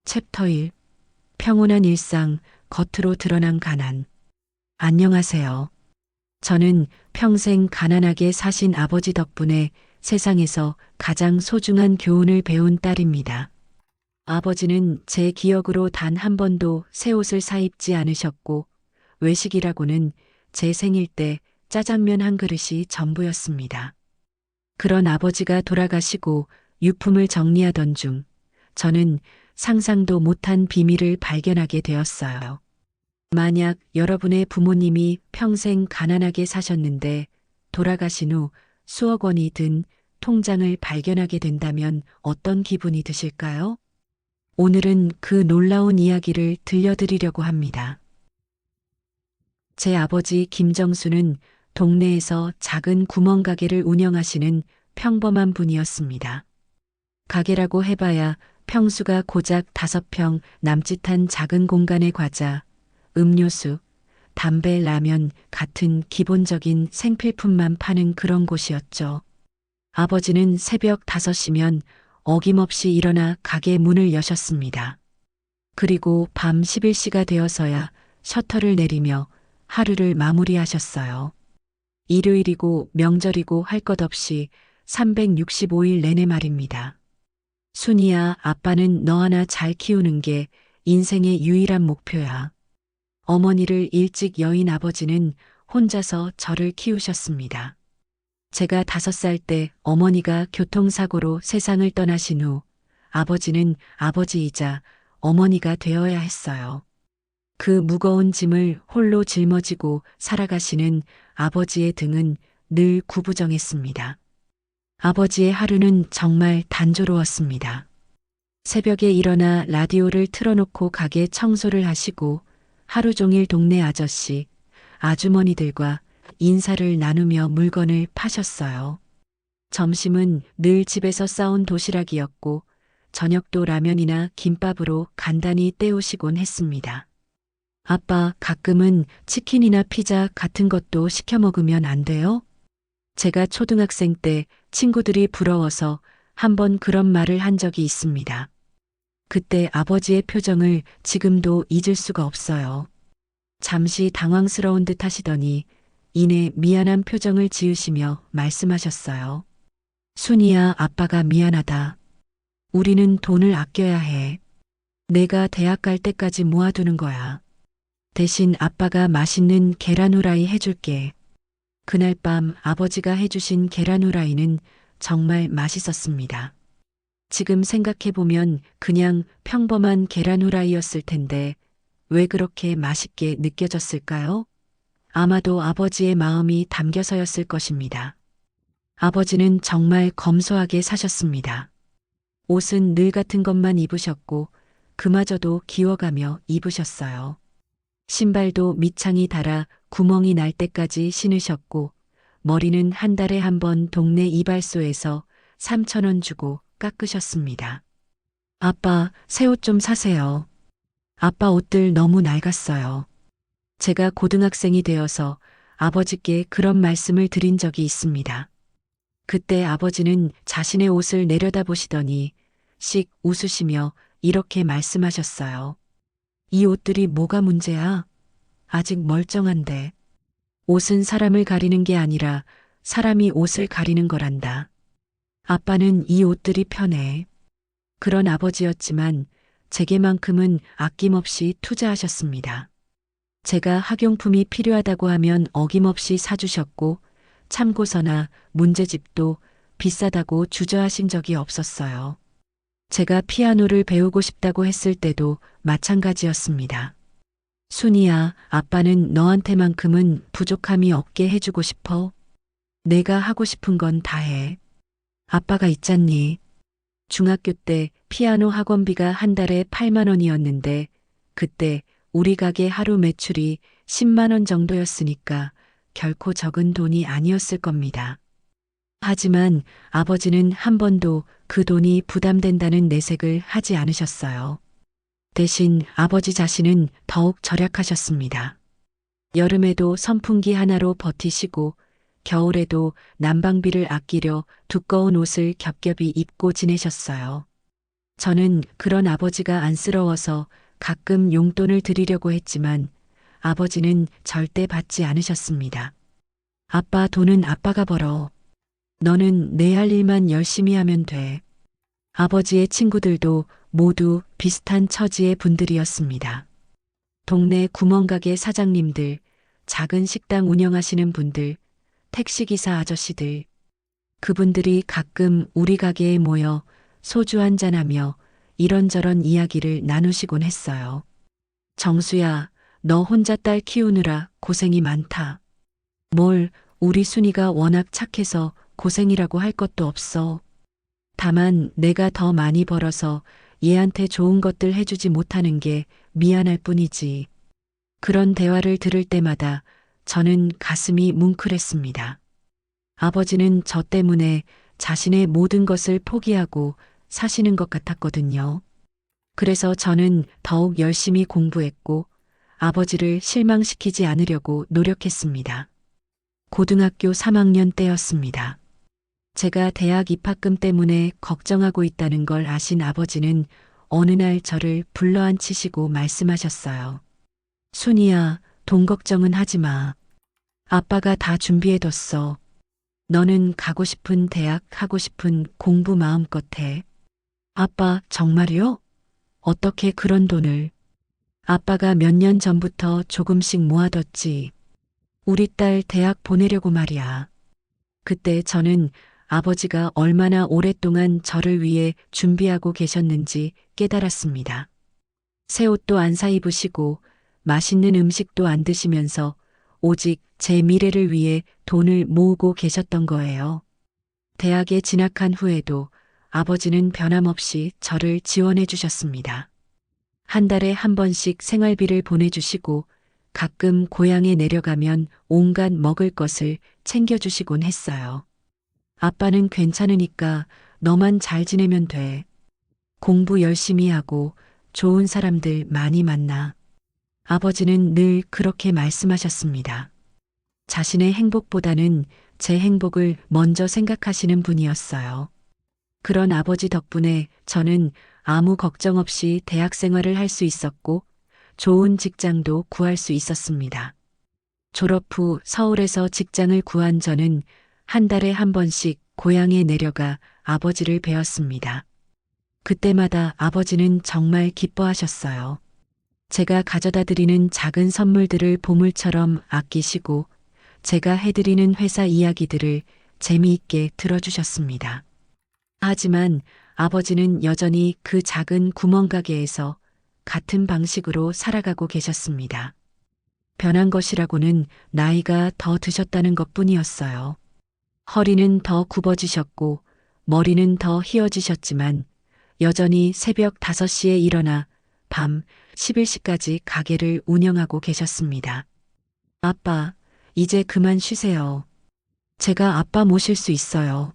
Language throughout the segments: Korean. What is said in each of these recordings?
챕터 1. 평온한 일상, 겉으로 드러난 가난. 안녕하세요. 저는 평생 가난하게 사신 아버지 덕분에 세상에서 가장 소중한 교훈을 배운 딸입니다. 아버지는 제 기억으로 단 한 번도 새 옷을 사입지 않으셨고, 외식이라고는 제 생일 때 짜장면 한 그릇이 전부였습니다. 그런 아버지가 돌아가시고 유품을 정리하던 중, 저는 상상도 못한 비밀을 발견하게 되었어요. 만약 여러분의 부모님이 평생 가난하게 사셨는데 돌아가신 후 수억 원이 든 통장을 발견하게 된다면 어떤 기분이 드실까요? 오늘은 그 놀라운 이야기를 들려드리려고 합니다. 제 아버지 김정수는 동네에서 작은 구멍가게를 운영하시는 평범한 분이었습니다. 가게라고 해봐야 평수가 고작 5평 남짓한 작은 공간의 과자, 음료수, 담배, 라면 같은 기본적인 생필품만 파는 그런 곳이었죠. 아버지는 새벽 5시면 어김없이 일어나 가게 문을 여셨습니다. 그리고 밤 11시가 되어서야 셔터를 내리며 하루를 마무리하셨어요. 일요일이고 명절이고 할 것 없이 365일 내내 말입니다. 순이야, 아빠는 너 하나 잘 키우는 게 인생의 유일한 목표야. 어머니를 일찍 여인 아버지는 혼자서 저를 키우셨습니다. 제가 5살 때 어머니가 교통사고로 세상을 떠나신 후 아버지는 아버지이자 어머니가 되어야 했어요. 그 무거운 짐을 홀로 짊어지고 살아가시는 아버지의 등은 늘 구부정했습니다. 아버지의 하루는 정말 단조로웠습니다. 새벽에 일어나 라디오를 틀어놓고 가게 청소를 하시고 하루 종일 동네 아저씨, 아주머니들과 인사를 나누며 물건을 파셨어요. 점심은 늘 집에서 싸온 도시락이었고 저녁도 라면이나 김밥으로 간단히 때우시곤 했습니다. 아빠, 가끔은 치킨이나 피자 같은 것도 시켜 먹으면 안 돼요? 제가 초등학생 때 친구들이 부러워서 한번 그런 말을 한 적이 있습니다. 그때 아버지의 표정을 지금도 잊을 수가 없어요. 잠시 당황스러운 듯 하시더니 이내 미안한 표정을 지으시며 말씀하셨어요. 순이야, 아빠가 미안하다. 우리는 돈을 아껴야 해. 내가 대학 갈 때까지 모아두는 거야. 대신 아빠가 맛있는 계란 후라이 해줄게. 그날 밤 아버지가 해주신 계란 후라이는 정말 맛있었습니다. 지금 생각해보면 그냥 평범한 계란 후라이였을 텐데 왜 그렇게 맛있게 느껴졌을까요? 아마도 아버지의 마음이 담겨서였을 것입니다. 아버지는 정말 검소하게 사셨습니다. 옷은 늘 같은 것만 입으셨고 그마저도 기워가며 입으셨어요. 신발도 밑창이 닳아 구멍이 날 때까지 신으셨고 머리는 한 달에 한 번 동네 이발소에서 3,000원 주고 깎으셨습니다. 아빠, 새 옷 좀 사세요. 아빠 옷들 너무 낡았어요. 제가 고등학생이 되어서 아버지께 그런 말씀을 드린 적이 있습니다. 그때 아버지는 자신의 옷을 내려다보시더니 씩 웃으시며 이렇게 말씀하셨어요. 이 옷들이 뭐가 문제야? 아직 멀쩡한데. 옷은 사람을 가리는 게 아니라 사람이 옷을 가리는 거란다. 아빠는 이 옷들이 편해. 그런 아버지였지만 제게만큼은 아낌없이 투자하셨습니다. 제가 학용품이 필요하다고 하면 어김없이 사주셨고 참고서나 문제집도 비싸다고 주저하신 적이 없었어요. 제가 피아노를 배우고 싶다고 했을 때도 마찬가지였습니다. 순이야, 아빠는 너한테만큼은 부족함이 없게 해주고 싶어. 내가 하고 싶은 건 다 해. 아빠가 있잖니. 중학교 때 피아노 학원비가 한 달에 8만 원이었는데 그때 우리 가게 하루 매출이 10만 원 정도였으니까 결코 적은 돈이 아니었을 겁니다. 하지만 아버지는 한 번도 그 돈이 부담된다는 내색을 하지 않으셨어요. 대신 아버지 자신은 더욱 절약하셨습니다. 여름에도 선풍기 하나로 버티시고 겨울에도 난방비를 아끼려 두꺼운 옷을 겹겹이 입고 지내셨어요. 저는 그런 아버지가 안쓰러워서 가끔 용돈을 드리려고 했지만 아버지는 절대 받지 않으셨습니다. 아빠 돈은 아빠가 벌어. 너는 내 할 일만 열심히 하면 돼. 아버지의 친구들도 모두 비슷한 처지의 분들이었습니다. 동네 구멍가게 사장님들, 작은 식당 운영하시는 분들, 택시기사 아저씨들. 그분들이 가끔 우리 가게에 모여 소주 한잔하며 이런저런 이야기를 나누시곤 했어요. 정수야, 너 혼자 딸 키우느라 고생이 많다. 뭘, 우리 순이가 워낙 착해서 고생이라고 할 것도 없어. 다만 내가 더 많이 벌어서 얘한테 좋은 것들 해주지 못하는 게 미안할 뿐이지. 그런 대화를 들을 때마다 저는 가슴이 뭉클했습니다. 아버지는 저 때문에 자신의 모든 것을 포기하고 사시는 것 같았거든요. 그래서 저는 더욱 열심히 공부했고 아버지를 실망시키지 않으려고 노력했습니다. 고등학교 3학년 때였습니다. 제가 대학 입학금 때문에 걱정하고 있다는 걸 아신 아버지는 어느 날 저를 불러앉히시고 말씀하셨어요. 순이야, 돈 걱정은 하지 마. 아빠가 다 준비해뒀어. 너는 가고 싶은 대학, 하고 싶은 공부 마음껏 해. 아빠, 정말요? 어떻게 그런 돈을? 아빠가 몇 년 전부터 조금씩 모아뒀지. 우리 딸 대학 보내려고 말이야. 그때 저는 아버지가 얼마나 오랫동안 저를 위해 준비하고 계셨는지 깨달았습니다. 새 옷도 안 사 입으시고 맛있는 음식도 안 드시면서 오직 제 미래를 위해 돈을 모으고 계셨던 거예요. 대학에 진학한 후에도 아버지는 변함없이 저를 지원해 주셨습니다. 한 달에 한 번씩 생활비를 보내주시고 가끔 고향에 내려가면 온갖 먹을 것을 챙겨주시곤 했어요. 아빠는 괜찮으니까 너만 잘 지내면 돼. 공부 열심히 하고 좋은 사람들 많이 만나. 아버지는 늘 그렇게 말씀하셨습니다. 자신의 행복보다는 제 행복을 먼저 생각하시는 분이었어요. 그런 아버지 덕분에 저는 아무 걱정 없이 대학 생활을 할 수 있었고 좋은 직장도 구할 수 있었습니다. 졸업 후 서울에서 직장을 구한 저는 한 달에 한 번씩 고향에 내려가 아버지를 뵈었습니다. 그때마다 아버지는 정말 기뻐하셨어요. 제가 가져다 드리는 작은 선물들을 보물처럼 아끼시고 제가 해드리는 회사 이야기들을 재미있게 들어주셨습니다. 하지만 아버지는 여전히 그 작은 구멍가게에서 같은 방식으로 살아가고 계셨습니다. 변한 것이라고는 나이가 더 드셨다는 것뿐이었어요. 허리는 더 굽어지셨고 머리는 더 휘어지셨지만 여전히 새벽 5시에 일어나 밤 11시까지 가게를 운영하고 계셨습니다. 아빠, 이제 그만 쉬세요. 제가 아빠 모실 수 있어요.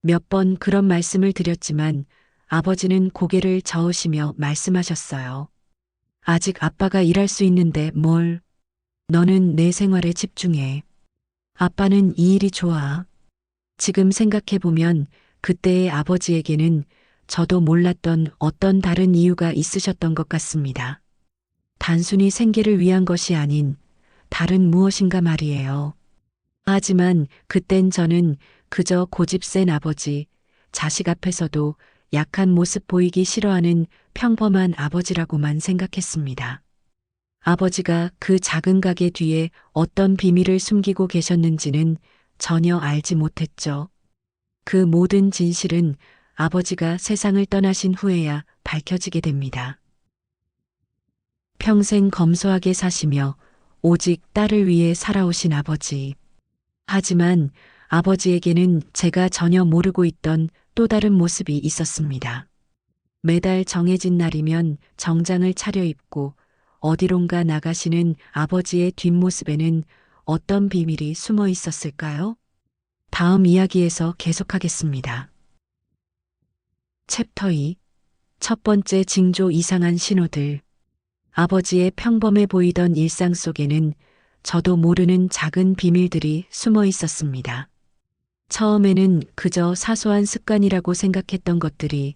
몇 번 그런 말씀을 드렸지만 아버지는 고개를 저으시며 말씀하셨어요. 아직 아빠가 일할 수 있는데 뭘. 너는 내 생활에 집중해. 아빠는 이 일이 좋아. 지금 생각해보면 그때의 아버지에게는 저도 몰랐던 어떤 다른 이유가 있으셨던 것 같습니다. 단순히 생계를 위한 것이 아닌 다른 무엇인가 말이에요. 하지만 그땐 저는 그저 고집 센 아버지, 자식 앞에서도 약한 모습 보이기 싫어하는 평범한 아버지라고만 생각했습니다. 아버지가 그 작은 가게 뒤에 어떤 비밀을 숨기고 계셨는지는 전혀 알지 못했죠. 그 모든 진실은 아버지가 세상을 떠나신 후에야 밝혀지게 됩니다. 평생 검소하게 사시며 오직 딸을 위해 살아오신 아버지. 하지만 아버지에게는 제가 전혀 모르고 있던 또 다른 모습이 있었습니다. 매달 정해진 날이면 정장을 차려입고 어디론가 나가시는 아버지의 뒷모습에는 어떤 비밀이 숨어 있었을까요? 다음 이야기에서 계속하겠습니다. 챕터 2. 첫 번째 징조 이상한 신호들. 아버지의 평범해 보이던 일상 속에는 저도 모르는 작은 비밀들이 숨어 있었습니다. 처음에는 그저 사소한 습관이라고 생각했던 것들이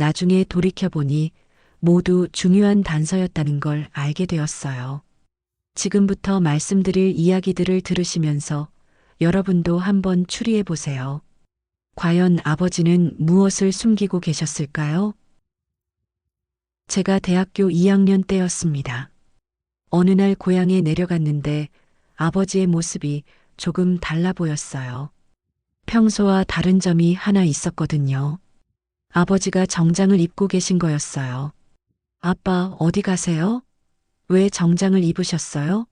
나중에 돌이켜보니 모두 중요한 단서였다는 걸 알게 되었어요. 지금부터 말씀드릴 이야기들을 들으시면서 여러분도 한번 추리해 보세요. 과연 아버지는 무엇을 숨기고 계셨을까요? 제가 대학교 2학년 때였습니다. 어느 날 고향에 내려갔는데 아버지의 모습이 조금 달라 보였어요. 평소와 다른 점이 하나 있었거든요. 아버지가 정장을 입고 계신 거였어요. 아빠, 어디 가세요? 왜 정장을 입으셨어요?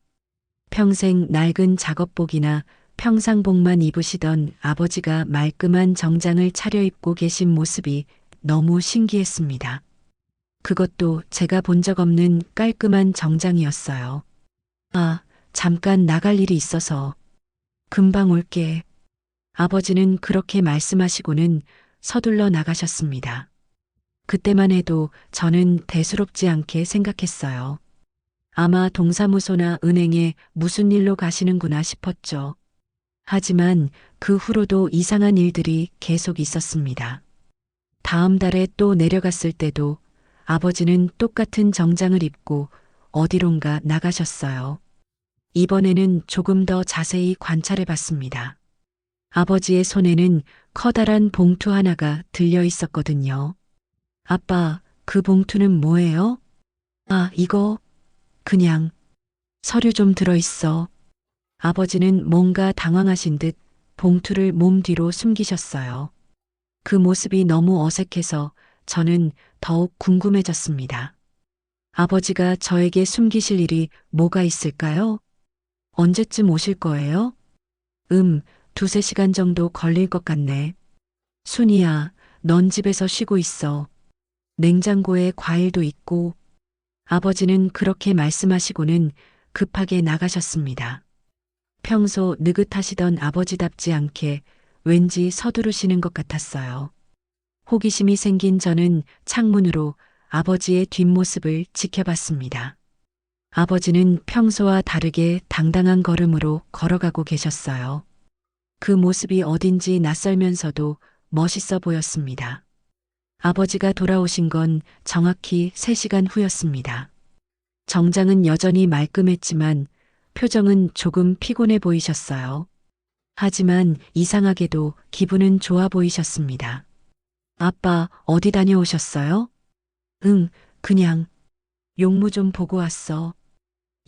평생 낡은 작업복이나 평상복만 입으시던 아버지가 말끔한 정장을 차려입고 계신 모습이 너무 신기했습니다. 그것도 제가 본 적 없는 깔끔한 정장이었어요. 아, 잠깐 나갈 일이 있어서. 금방 올게. 아버지는 그렇게 말씀하시고는 서둘러 나가셨습니다. 그때만 해도 저는 대수롭지 않게 생각했어요. 아마 동사무소나 은행에 무슨 일로 가시는구나 싶었죠. 하지만 그 후로도 이상한 일들이 계속 있었습니다. 다음 달에 또 내려갔을 때도 아버지는 똑같은 정장을 입고 어디론가 나가셨어요. 이번에는 조금 더 자세히 관찰해 봤습니다. 아버지의 손에는 커다란 봉투 하나가 들려 있었거든요. 아빠, 그 봉투는 뭐예요? 아, 이거 그냥 서류 좀 들어있어. 아버지는 뭔가 당황하신 듯 봉투를 몸 뒤로 숨기셨어요. 그 모습이 너무 어색해서 저는 더욱 궁금해졌습니다. 아버지가 저에게 숨기실 일이 뭐가 있을까요? 언제쯤 오실 거예요? 두세 시간 정도 걸릴 것 같네. 순이야, 넌 집에서 쉬고 있어. 냉장고에 과일도 있고. 아버지는 그렇게 말씀하시고는 급하게 나가셨습니다. 평소 느긋하시던 아버지답지 않게 왠지 서두르시는 것 같았어요. 호기심이 생긴 저는 창문으로 아버지의 뒷모습을 지켜봤습니다. 아버지는 평소와 다르게 당당한 걸음으로 걸어가고 계셨어요. 그 모습이 어딘지 낯설면서도 멋있어 보였습니다. 아버지가 돌아오신 건 정확히 3시간 후였습니다. 정장은 여전히 말끔했지만 표정은 조금 피곤해 보이셨어요. 하지만 이상하게도 기분은 좋아 보이셨습니다. 아빠, 어디 다녀오셨어요? 그냥 용무 좀 보고 왔어.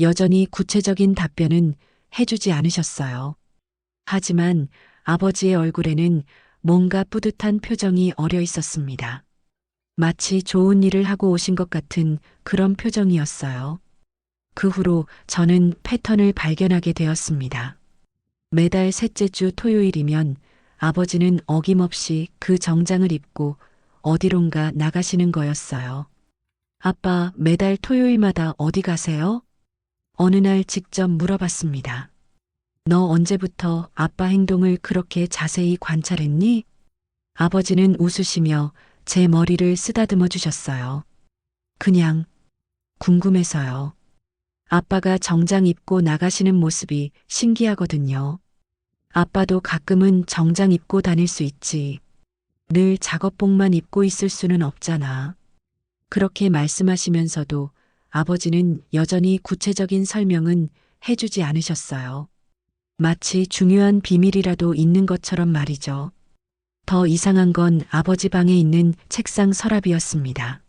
여전히 구체적인 답변은 해주지 않으셨어요. 하지만 아버지의 얼굴에는 뭔가 뿌듯한 표정이 어려 있었습니다. 마치 좋은 일을 하고 오신 것 같은 그런 표정이었어요. 그 후로 저는 패턴을 발견하게 되었습니다. 매달 셋째 주 토요일이면 아버지는 어김없이 그 정장을 입고 어디론가 나가시는 거였어요. 아빠, 매달 토요일마다 어디 가세요? 어느 날 직접 물어봤습니다. 너 언제부터 아빠 행동을 그렇게 자세히 관찰했니? 아버지는 웃으시며 제 머리를 쓰다듬어 주셨어요. 그냥 궁금해서요. 아빠가 정장 입고 나가시는 모습이 신기하거든요. 아빠도 가끔은 정장 입고 다닐 수 있지. 늘 작업복만 입고 있을 수는 없잖아. 그렇게 말씀하시면서도 아버지는 여전히 구체적인 설명은 해주지 않으셨어요. 마치 중요한 비밀이라도 있는 것처럼 말이죠. 더 이상한 건 아버지 방에 있는 책상 서랍이었습니다.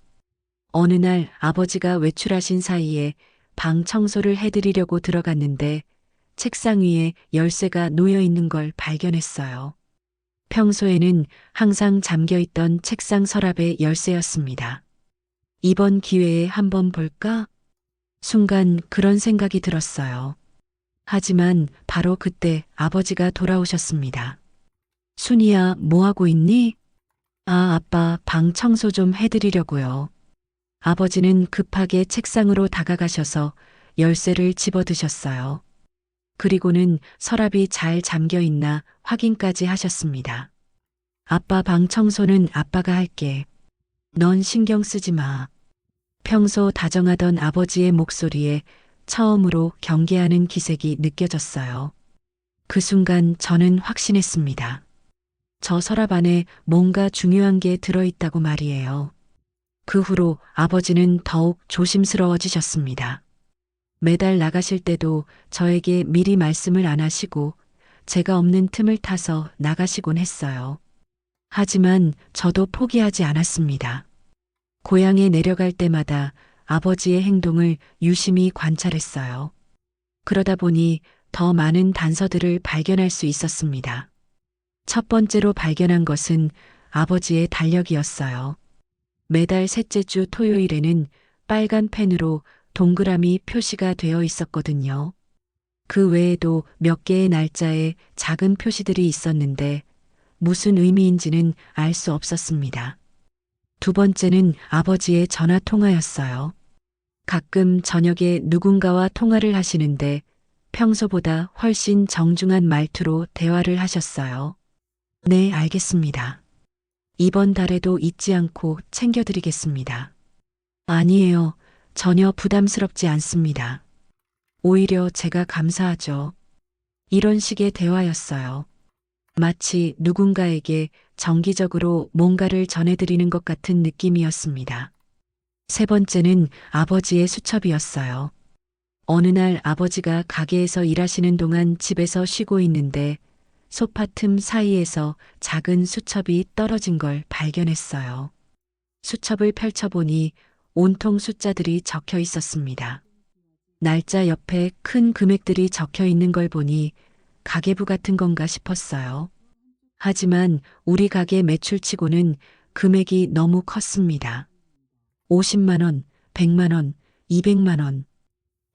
어느 날 아버지가 외출하신 사이에 방 청소를 해드리려고 들어갔는데 책상 위에 열쇠가 놓여 있는 걸 발견했어요. 평소에는 항상 잠겨있던 책상 서랍의 열쇠였습니다. 이번 기회에 한번 볼까? 순간 그런 생각이 들었어요. 하지만 바로 그때 아버지가 돌아오셨습니다. 순이야, 뭐하고 있니? 아, 아빠, 방 청소 좀 해드리려고요. 아버지는 급하게 책상으로 다가가셔서 열쇠를 집어드셨어요. 그리고는 서랍이 잘 잠겨 있나 확인까지 하셨습니다. 아빠 방 청소는 아빠가 할게. 넌 신경 쓰지 마. 평소 다정하던 아버지의 목소리에 처음으로 경계하는 기색이 느껴졌어요. 그 순간 저는 확신했습니다. 저 서랍 안에 뭔가 중요한 게 들어있다고 말이에요. 그 후로 아버지는 더욱 조심스러워지셨습니다. 매달 나가실 때도 저에게 미리 말씀을 안 하시고 제가 없는 틈을 타서 나가시곤 했어요. 하지만 저도 포기하지 않았습니다. 고향에 내려갈 때마다 아버지의 행동을 유심히 관찰했어요. 그러다 보니 더 많은 단서들을 발견할 수 있었습니다. 첫 번째로 발견한 것은 아버지의 달력이었어요. 매달 셋째 주 토요일에는 빨간 펜으로 동그라미 표시가 되어 있었거든요. 그 외에도 몇 개의 날짜에 작은 표시들이 있었는데 무슨 의미인지는 알 수 없었습니다. 두 번째는 아버지의 전화 통화였어요. 가끔 저녁에 누군가와 통화를 하시는데 평소보다 훨씬 정중한 말투로 대화를 하셨어요. 네, 알겠습니다. 이번 달에도 잊지 않고 챙겨드리겠습니다. 아니에요. 전혀 부담스럽지 않습니다. 오히려 제가 감사하죠. 이런 식의 대화였어요. 마치 누군가에게 정기적으로 뭔가를 전해드리는 것 같은 느낌이었습니다. 세 번째는 아버지의 수첩이었어요. 어느 날 아버지가 가게에서 일하시는 동안 집에서 쉬고 있는데 소파 틈 사이에서 작은 수첩이 떨어진 걸 발견했어요. 수첩을 펼쳐보니 온통 숫자들이 적혀 있었습니다. 날짜 옆에 큰 금액들이 적혀 있는 걸 보니 가계부 같은 건가 싶었어요. 하지만 우리 가게 매출치고는 금액이 너무 컸습니다. 50만 원, 100만 원, 200만 원.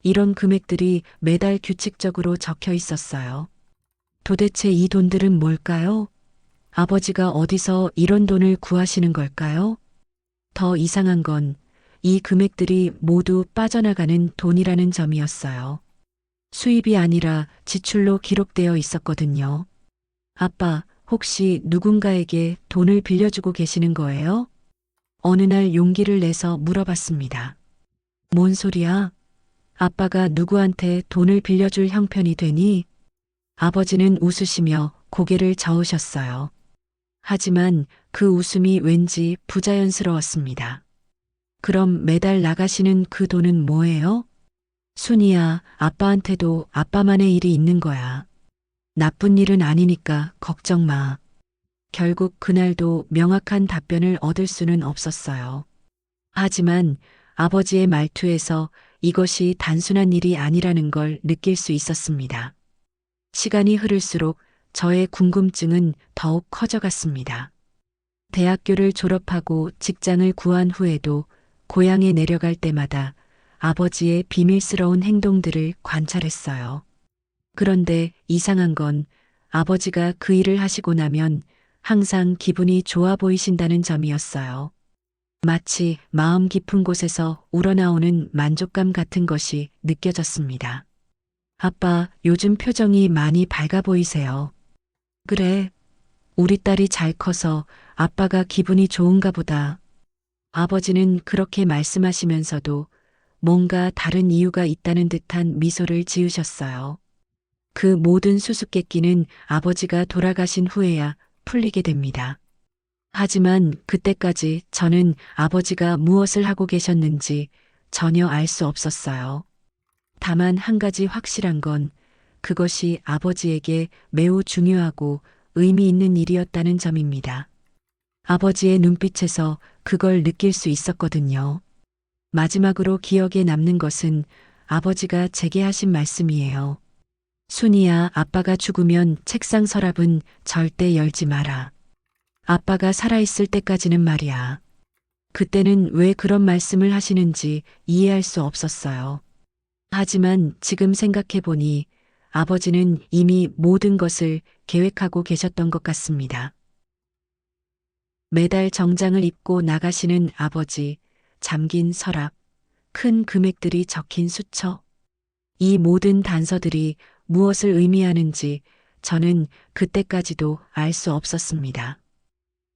이런 금액들이 매달 규칙적으로 적혀 있었어요. 도대체 이 돈들은 뭘까요? 아버지가 어디서 이런 돈을 구하시는 걸까요? 더 이상한 건 이 금액들이 모두 빠져나가는 돈이라는 점이었어요. 수입이 아니라 지출로 기록되어 있었거든요. 아빠, 혹시 누군가에게 돈을 빌려주고 계시는 거예요? 어느 날 용기를 내서 물어봤습니다. 뭔 소리야? 아빠가 누구한테 돈을 빌려줄 형편이 되니? 아버지는 웃으시며 고개를 저으셨어요. 하지만 그 웃음이 왠지 부자연스러웠습니다. 그럼 매달 나가시는 그 돈은 뭐예요? 순이야, 아빠한테도 아빠만의 일이 있는 거야. 나쁜 일은 아니니까 걱정 마. 결국 그날도 명확한 답변을 얻을 수는 없었어요. 하지만 아버지의 말투에서 이것이 단순한 일이 아니라는 걸 느낄 수 있었습니다. 시간이 흐를수록 저의 궁금증은 더욱 커져갔습니다. 대학교를 졸업하고 직장을 구한 후에도 고향에 내려갈 때마다 아버지의 비밀스러운 행동들을 관찰했어요. 그런데 이상한 건 아버지가 그 일을 하시고 나면 항상 기분이 좋아 보이신다는 점이었어요. 마치 마음 깊은 곳에서 우러나오는 만족감 같은 것이 느껴졌습니다. 아빠, 요즘 표정이 많이 밝아 보이세요. 그래, 우리 딸이 잘 커서 아빠가 기분이 좋은가 보다. 아버지는 그렇게 말씀하시면서도 뭔가 다른 이유가 있다는 듯한 미소를 지으셨어요. 그 모든 수수께끼는 아버지가 돌아가신 후에야 풀리게 됩니다. 하지만 그때까지 저는 아버지가 무엇을 하고 계셨는지 전혀 알 수 없었어요. 다만 한 가지 확실한 건 그것이 아버지에게 매우 중요하고 의미 있는 일이었다는 점입니다. 아버지의 눈빛에서 그걸 느낄 수 있었거든요. 마지막으로 기억에 남는 것은 아버지가 제게 하신 말씀이에요. 순이야, 아빠가 죽으면 책상 서랍은 절대 열지 마라. 아빠가 살아있을 때까지는 말이야. 그때는 왜 그런 말씀을 하시는지 이해할 수 없었어요. 하지만 지금 생각해보니 아버지는 이미 모든 것을 계획하고 계셨던 것 같습니다. 매달 정장을 입고 나가시는 아버지, 잠긴 서랍, 큰 금액들이 적힌 수첩. 이 모든 단서들이 무엇을 의미하는지 저는 그때까지도 알 수 없었습니다.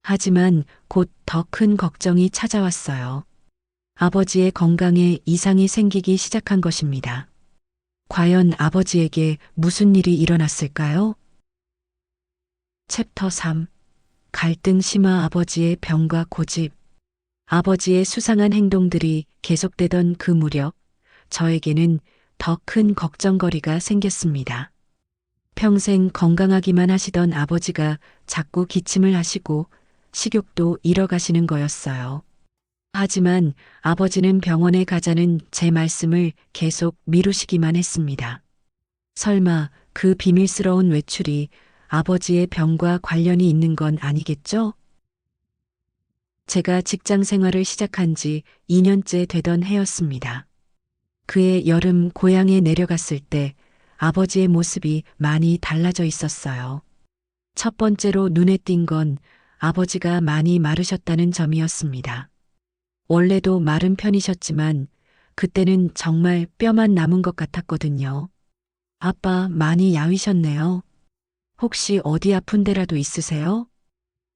하지만 곧 더 큰 걱정이 찾아왔어요. 아버지의 건강에 이상이 생기기 시작한 것입니다. 과연 아버지에게 무슨 일이 일어났을까요? 챕터 3. 갈등 심화 아버지의 병과 고집. 아버지의 수상한 행동들이 계속되던 그 무렵 저에게는 더 큰 걱정거리가 생겼습니다. 평생 건강하기만 하시던 아버지가 자꾸 기침을 하시고 식욕도 잃어가시는 거였어요. 하지만 아버지는 병원에 가자는 제 말씀을 계속 미루시기만 했습니다. 설마 그 비밀스러운 외출이 아버지의 병과 관련이 있는 건 아니겠죠? 제가 직장 생활을 시작한 지 2년째 되던 해였습니다. 그해 여름 고향에 내려갔을 때 아버지의 모습이 많이 달라져 있었어요. 첫 번째로 눈에 띈 건 아버지가 많이 마르셨다는 점이었습니다. 원래도 마른 편이셨지만 그때는 정말 뼈만 남은 것 같았거든요. 아빠 많이 야위셨네요. 혹시 어디 아픈 데라도 있으세요?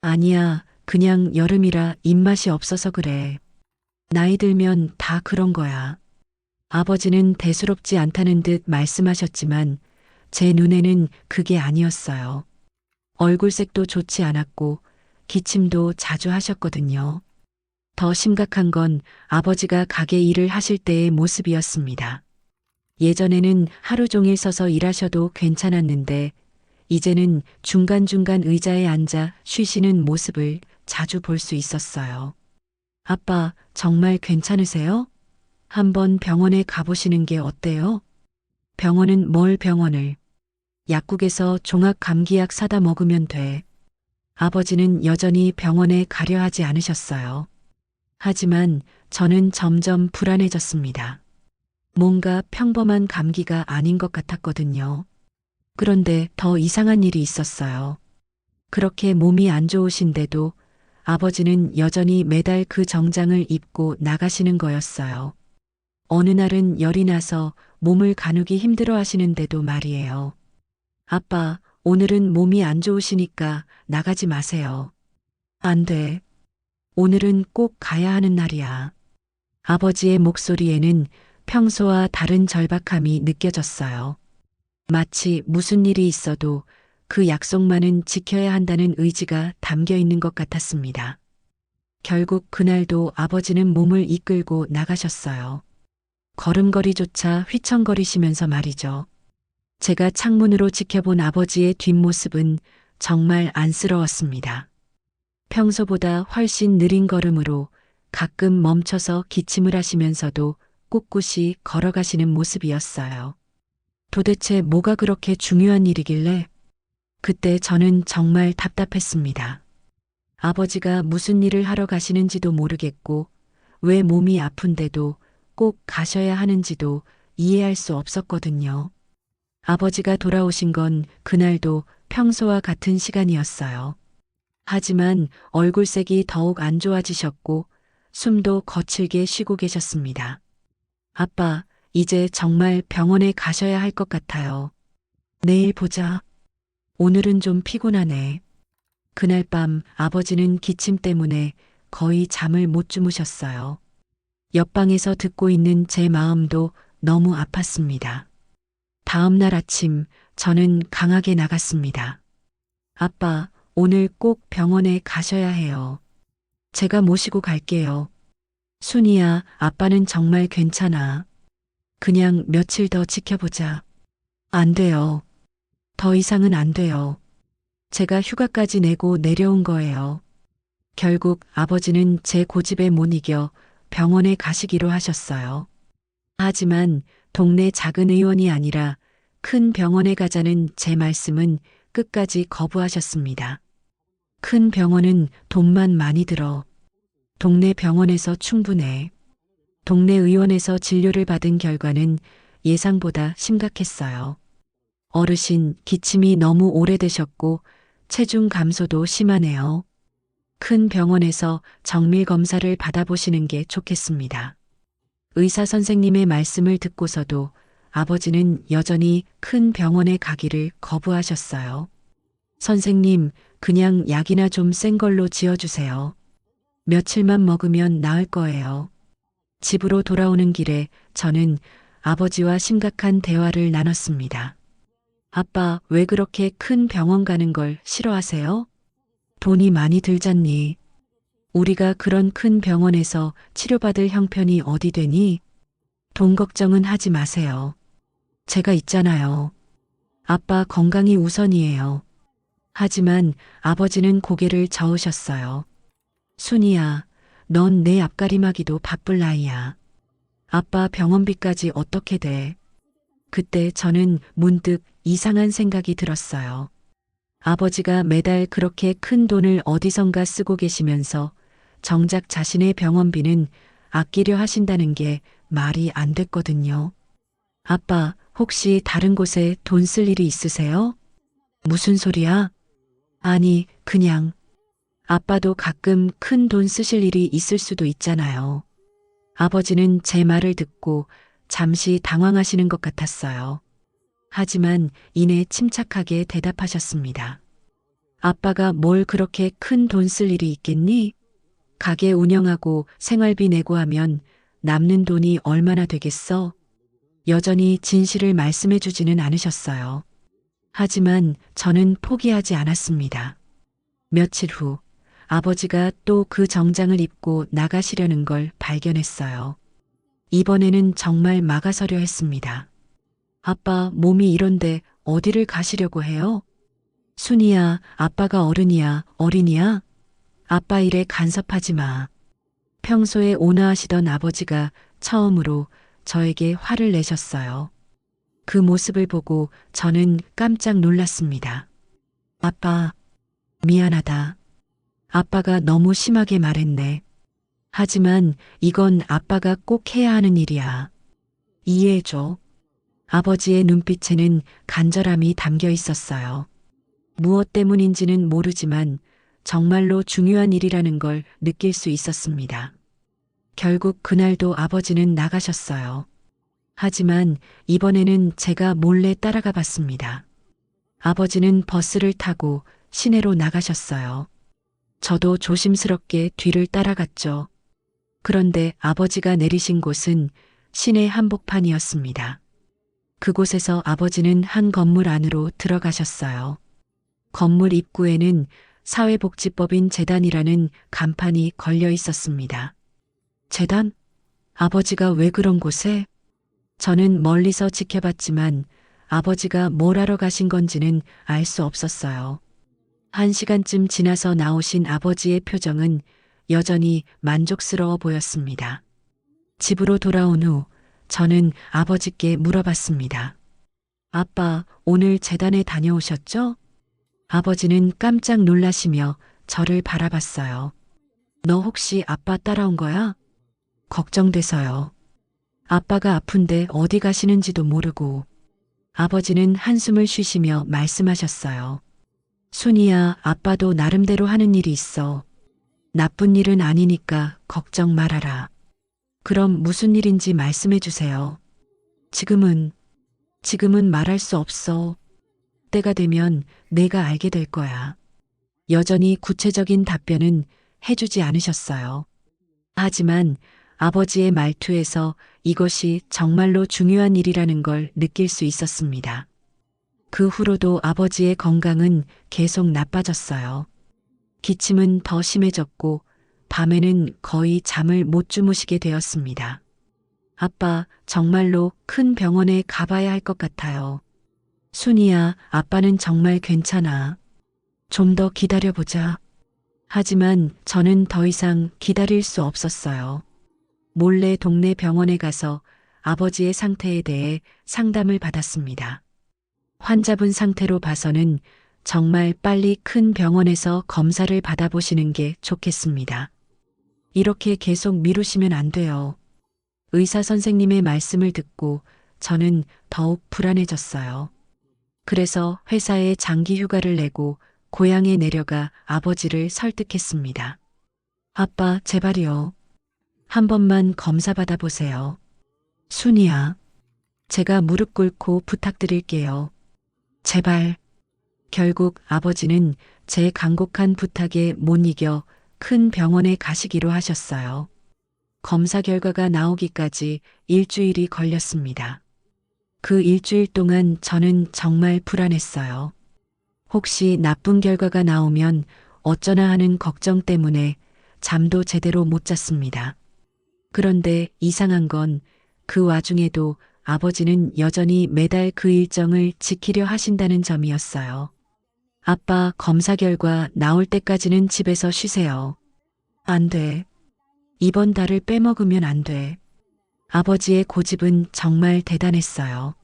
아니야, 그냥 여름이라 입맛이 없어서 그래. 나이 들면 다 그런 거야. 아버지는 대수롭지 않다는 듯 말씀하셨지만 제 눈에는 그게 아니었어요. 얼굴색도 좋지 않았고 기침도 자주 하셨거든요. 더 심각한 건 아버지가 가게 일을 하실 때의 모습이었습니다. 예전에는 하루 종일 서서 일하셔도 괜찮았는데 이제는 중간중간 의자에 앉아 쉬시는 모습을 자주 볼 수 있었어요. 아빠, 정말 괜찮으세요? 한번 병원에 가보시는 게 어때요? 병원은 뭘 병원을? 약국에서 종합감기약 사다 먹으면 돼. 아버지는 여전히 병원에 가려 하지 않으셨어요. 하지만 저는 점점 불안해졌습니다. 뭔가 평범한 감기가 아닌 것 같았거든요. 그런데 더 이상한 일이 있었어요. 그렇게 몸이 안 좋으신데도 아버지는 여전히 매달 그 정장을 입고 나가시는 거였어요. 어느 날은 열이 나서 몸을 가누기 힘들어 하시는데도 말이에요. 아빠, 오늘은 몸이 안 좋으시니까 나가지 마세요. 안 돼. 오늘은 꼭 가야 하는 날이야. 아버지의 목소리에는 평소와 다른 절박함이 느껴졌어요. 마치 무슨 일이 있어도 그 약속만은 지켜야 한다는 의지가 담겨 있는 것 같았습니다. 결국 그날도 아버지는 몸을 이끌고 나가셨어요. 걸음걸이조차 휘청거리시면서 말이죠. 제가 창문으로 지켜본 아버지의 뒷모습은 정말 안쓰러웠습니다. 평소보다 훨씬 느린 걸음으로 가끔 멈춰서 기침을 하시면서도 꿋꿋이 걸어가시는 모습이었어요. 도대체 뭐가 그렇게 중요한 일이길래? 그때 저는 정말 답답했습니다. 아버지가 무슨 일을 하러 가시는지도 모르겠고 왜 몸이 아픈데도 꼭 가셔야 하는지도 이해할 수 없었거든요. 아버지가 돌아오신 건 그날도 평소와 같은 시간이었어요. 하지만 얼굴색이 더욱 안 좋아지셨고 숨도 거칠게 쉬고 계셨습니다. 아빠, 이제 정말 병원에 가셔야 할 것 같아요. 내일 보자. 오늘은 좀 피곤하네. 그날 밤 아버지는 기침 때문에 거의 잠을 못 주무셨어요. 옆방에서 듣고 있는 제 마음도 너무 아팠습니다. 다음 날 아침 저는 강하게 나갔습니다. 아빠, 오늘 꼭 병원에 가셔야 해요. 제가 모시고 갈게요. 순이야, 아빠는 정말 괜찮아. 그냥 며칠 더 지켜보자. 안 돼요. 더 이상은 안 돼요. 제가 휴가까지 내고 내려온 거예요. 결국 아버지는 제 고집에 못 이겨 병원에 가시기로 하셨어요. 하지만 동네 작은 의원이 아니라 큰 병원에 가자는 제 말씀은 끝까지 거부하셨습니다. 큰 병원은 돈만 많이 들어. 동네 병원에서 충분해. 동네 의원에서 진료를 받은 결과는 예상보다 심각했어요. 어르신 기침이 너무 오래되셨고 체중 감소도 심하네요. 큰 병원에서 정밀 검사를 받아보시는 게 좋겠습니다. 의사 선생님의 말씀을 듣고서도 아버지는 여전히 큰 병원에 가기를 거부하셨어요. 선생님, 그냥 약이나 좀 센 걸로 지어주세요. 며칠만 먹으면 나을 거예요. 집으로 돌아오는 길에 저는 아버지와 심각한 대화를 나눴습니다. 아빠, 왜 그렇게 큰 병원 가는 걸 싫어하세요? 돈이 많이 들잖니. 우리가 그런 큰 병원에서 치료받을 형편이 어디 되니? 돈 걱정은 하지 마세요. 제가 있잖아요. 아빠 건강이 우선이에요. 하지만 아버지는 고개를 저으셨어요. 순이야, 넌 내 앞가림하기도 바쁠 나이야. 아빠 병원비까지 어떻게 돼? 그때 저는 문득 이상한 생각이 들었어요. 아버지가 매달 그렇게 큰 돈을 어디선가 쓰고 계시면서 정작 자신의 병원비는 아끼려 하신다는 게 말이 안 됐거든요. 아빠, 혹시 다른 곳에 돈 쓸 일이 있으세요? 무슨 소리야? 아니, 그냥. 아빠도 가끔 큰 돈 쓰실 일이 있을 수도 있잖아요. 아버지는 제 말을 듣고 잠시 당황하시는 것 같았어요. 하지만 이내 침착하게 대답하셨습니다. 아빠가 뭘 그렇게 큰 돈 쓸 일이 있겠니? 가게 운영하고 생활비 내고 하면 남는 돈이 얼마나 되겠어? 여전히 진실을 말씀해 주지는 않으셨어요. 하지만 저는 포기하지 않았습니다. 며칠 후 아버지가 또 그 정장을 입고 나가시려는 걸 발견했어요. 이번에는 정말 막아서려 했습니다. 아빠 몸이 이런데 어디를 가시려고 해요? 순이야, 아빠가 어른이야, 어린이야? 아빠 일에 간섭하지 마. 평소에 온화하시던 아버지가 처음으로 저에게 화를 내셨어요. 그 모습을 보고 저는 깜짝 놀랐습니다. 아빠, 미안하다. 아빠가 너무 심하게 말했네. 하지만 이건 아빠가 꼭 해야 하는 일이야. 이해해줘. 아버지의 눈빛에는 간절함이 담겨 있었어요. 무엇 때문인지는 모르지만 정말로 중요한 일이라는 걸 느낄 수 있었습니다. 결국 그날도 아버지는 나가셨어요. 하지만 이번에는 제가 몰래 따라가 봤습니다. 아버지는 버스를 타고 시내로 나가셨어요. 저도 조심스럽게 뒤를 따라갔죠. 그런데 아버지가 내리신 곳은 시내 한복판이었습니다. 그곳에서 아버지는 한 건물 안으로 들어가셨어요. 건물 입구에는 사회복지법인 재단이라는 간판이 걸려 있었습니다. 재단? 아버지가 왜 그런 곳에? 저는 멀리서 지켜봤지만 아버지가 뭘 하러 가신 건지는 알 수 없었어요. 1시간쯤 지나서 나오신 아버지의 표정은 여전히 만족스러워 보였습니다. 집으로 돌아온 후 저는 아버지께 물어봤습니다. 아빠, 오늘 재단에 다녀오셨죠? 아버지는 깜짝 놀라시며 저를 바라봤어요. 너 혹시 아빠 따라온 거야? 걱정돼서요. 아빠가 아픈데 어디 가시는지도 모르고. 아버지는 한숨을 쉬시며 말씀하셨어요. 순이야, 아빠도 나름대로 하는 일이 있어. 나쁜 일은 아니니까 걱정 말아라. 그럼 무슨 일인지 말씀해 주세요. 지금은 말할 수 없어. 때가 되면 내가 알게 될 거야. 여전히 구체적인 답변은 해주지 않으셨어요. 하지만 아버지의 말투에서 이것이 정말로 중요한 일이라는 걸 느낄 수 있었습니다. 그 후로도 아버지의 건강은 계속 나빠졌어요. 기침은 더 심해졌고 밤에는 거의 잠을 못 주무시게 되었습니다. 아빠, 정말로 큰 병원에 가봐야 할 것 같아요. 순이야, 아빠는 정말 괜찮아. 좀 더 기다려보자. 하지만 저는 더 이상 기다릴 수 없었어요. 몰래 동네 병원에 가서 아버지의 상태에 대해 상담을 받았습니다. 환자분 상태로 봐서는 정말 빨리 큰 병원에서 검사를 받아보시는 게 좋겠습니다. 이렇게 계속 미루시면 안 돼요. 의사 선생님의 말씀을 듣고 저는 더욱 불안해졌어요. 그래서 회사에 장기 휴가를 내고 고향에 내려가 아버지를 설득했습니다. 아빠, 제발이요. 한 번만 검사 받아보세요. 순이야, 제가 무릎 꿇고 부탁드릴게요. 제발. 결국 아버지는 제 간곡한 부탁에 못 이겨 큰 병원에 가시기로 하셨어요. 검사 결과가 나오기까지 일주일이 걸렸습니다. 그 일주일 동안 저는 정말 불안했어요. 혹시 나쁜 결과가 나오면 어쩌나 하는 걱정 때문에 잠도 제대로 못 잤습니다. 그런데 이상한 건 그 와중에도 아버지는 여전히 매달 그 일정을 지키려 하신다는 점이었어요. 아빠, 검사 결과 나올 때까지는 집에서 쉬세요. 안 돼. 이번 달을 빼먹으면 안 돼. 아버지의 고집은 정말 대단했어요.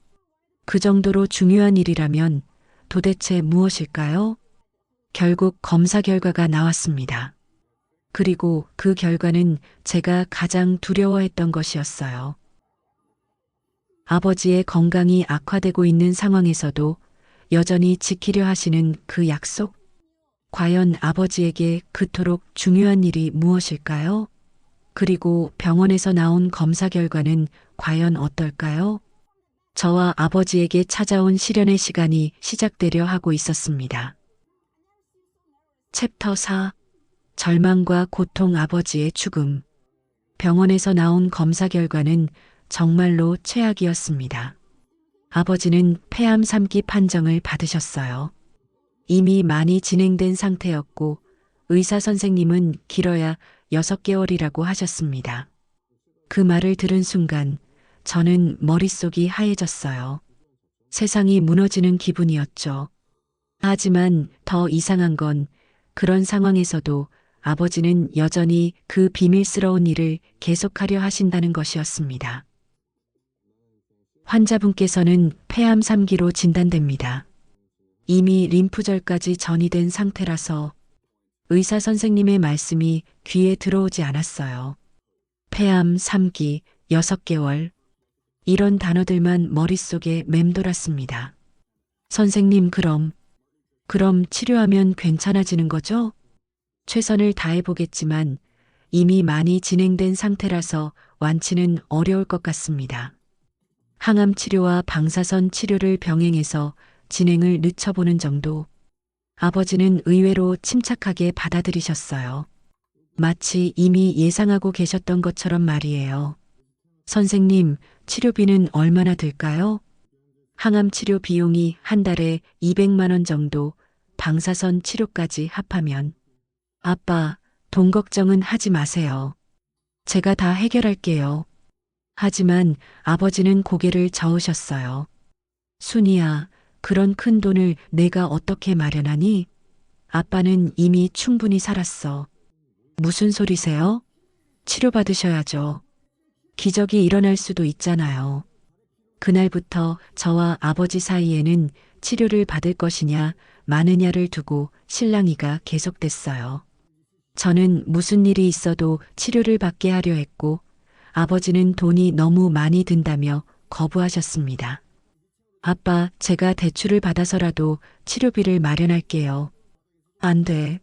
그 정도로 중요한 일이라면 도대체 무엇일까요? 결국 검사 결과가 나왔습니다. 그리고 그 결과는 제가 가장 두려워했던 것이었어요. 아버지의 건강이 악화되고 있는 상황에서도 여전히 지키려 하시는 그 약속? 과연 아버지에게 그토록 중요한 일이 무엇일까요? 그리고 병원에서 나온 검사 결과는 과연 어떨까요? 저와 아버지에게 찾아온 시련의 시간이 시작되려 하고 있었습니다. 챕터 4. 절망과 고통 아버지의 죽음. 병원에서 나온 검사 결과는 정말로 최악이었습니다. 아버지는 폐암 3기 판정을 받으셨어요. 이미 많이 진행된 상태였고 의사 선생님은 길어야 6개월이라고 하셨습니다. 그 말을 들은 순간 저는 머릿속이 하얘졌어요. 세상이 무너지는 기분이었죠. 하지만 더 이상한 건 그런 상황에서도 아버지는 여전히 그 비밀스러운 일을 계속하려 하신다는 것이었습니다. 환자분께서는 폐암 3기로 진단됩니다. 이미 림프절까지 전이된 상태라서 의사 선생님의 말씀이 귀에 들어오지 않았어요. 폐암 3기, 6개월. 이런 단어들만 머릿속에 맴돌았습니다. 선생님, 그럼 치료하면 괜찮아지는 거죠? 최선을 다해보겠지만 이미 많이 진행된 상태라서 완치는 어려울 것 같습니다. 항암 치료와 방사선 치료를 병행해서 진행을 늦춰보는 정도. 아버지는 의외로 침착하게 받아들이셨어요. 마치 이미 예상하고 계셨던 것처럼 말이에요. 선생님, 치료비는 얼마나 들까요? 항암 치료 비용이 한 달에 200만 원 정도, 방사선 치료까지 합하면. 아빠, 돈 걱정은 하지 마세요. 제가 다 해결할게요. 하지만 아버지는 고개를 저으셨어요. 순이야, 그런 큰 돈을 내가 어떻게 마련하니? 아빠는 이미 충분히 살았어. 무슨 소리세요? 치료받으셔야죠. 기적이 일어날 수도 있잖아요. 그날부터 저와 아버지 사이에는 치료를 받을 것이냐 마느냐를 두고 실랑이가 계속됐어요. 저는 무슨 일이 있어도 치료를 받게 하려 했고 아버지는 돈이 너무 많이 든다며 거부하셨습니다. 아빠, 제가 대출을 받아서라도 치료비를 마련할게요. 안 돼.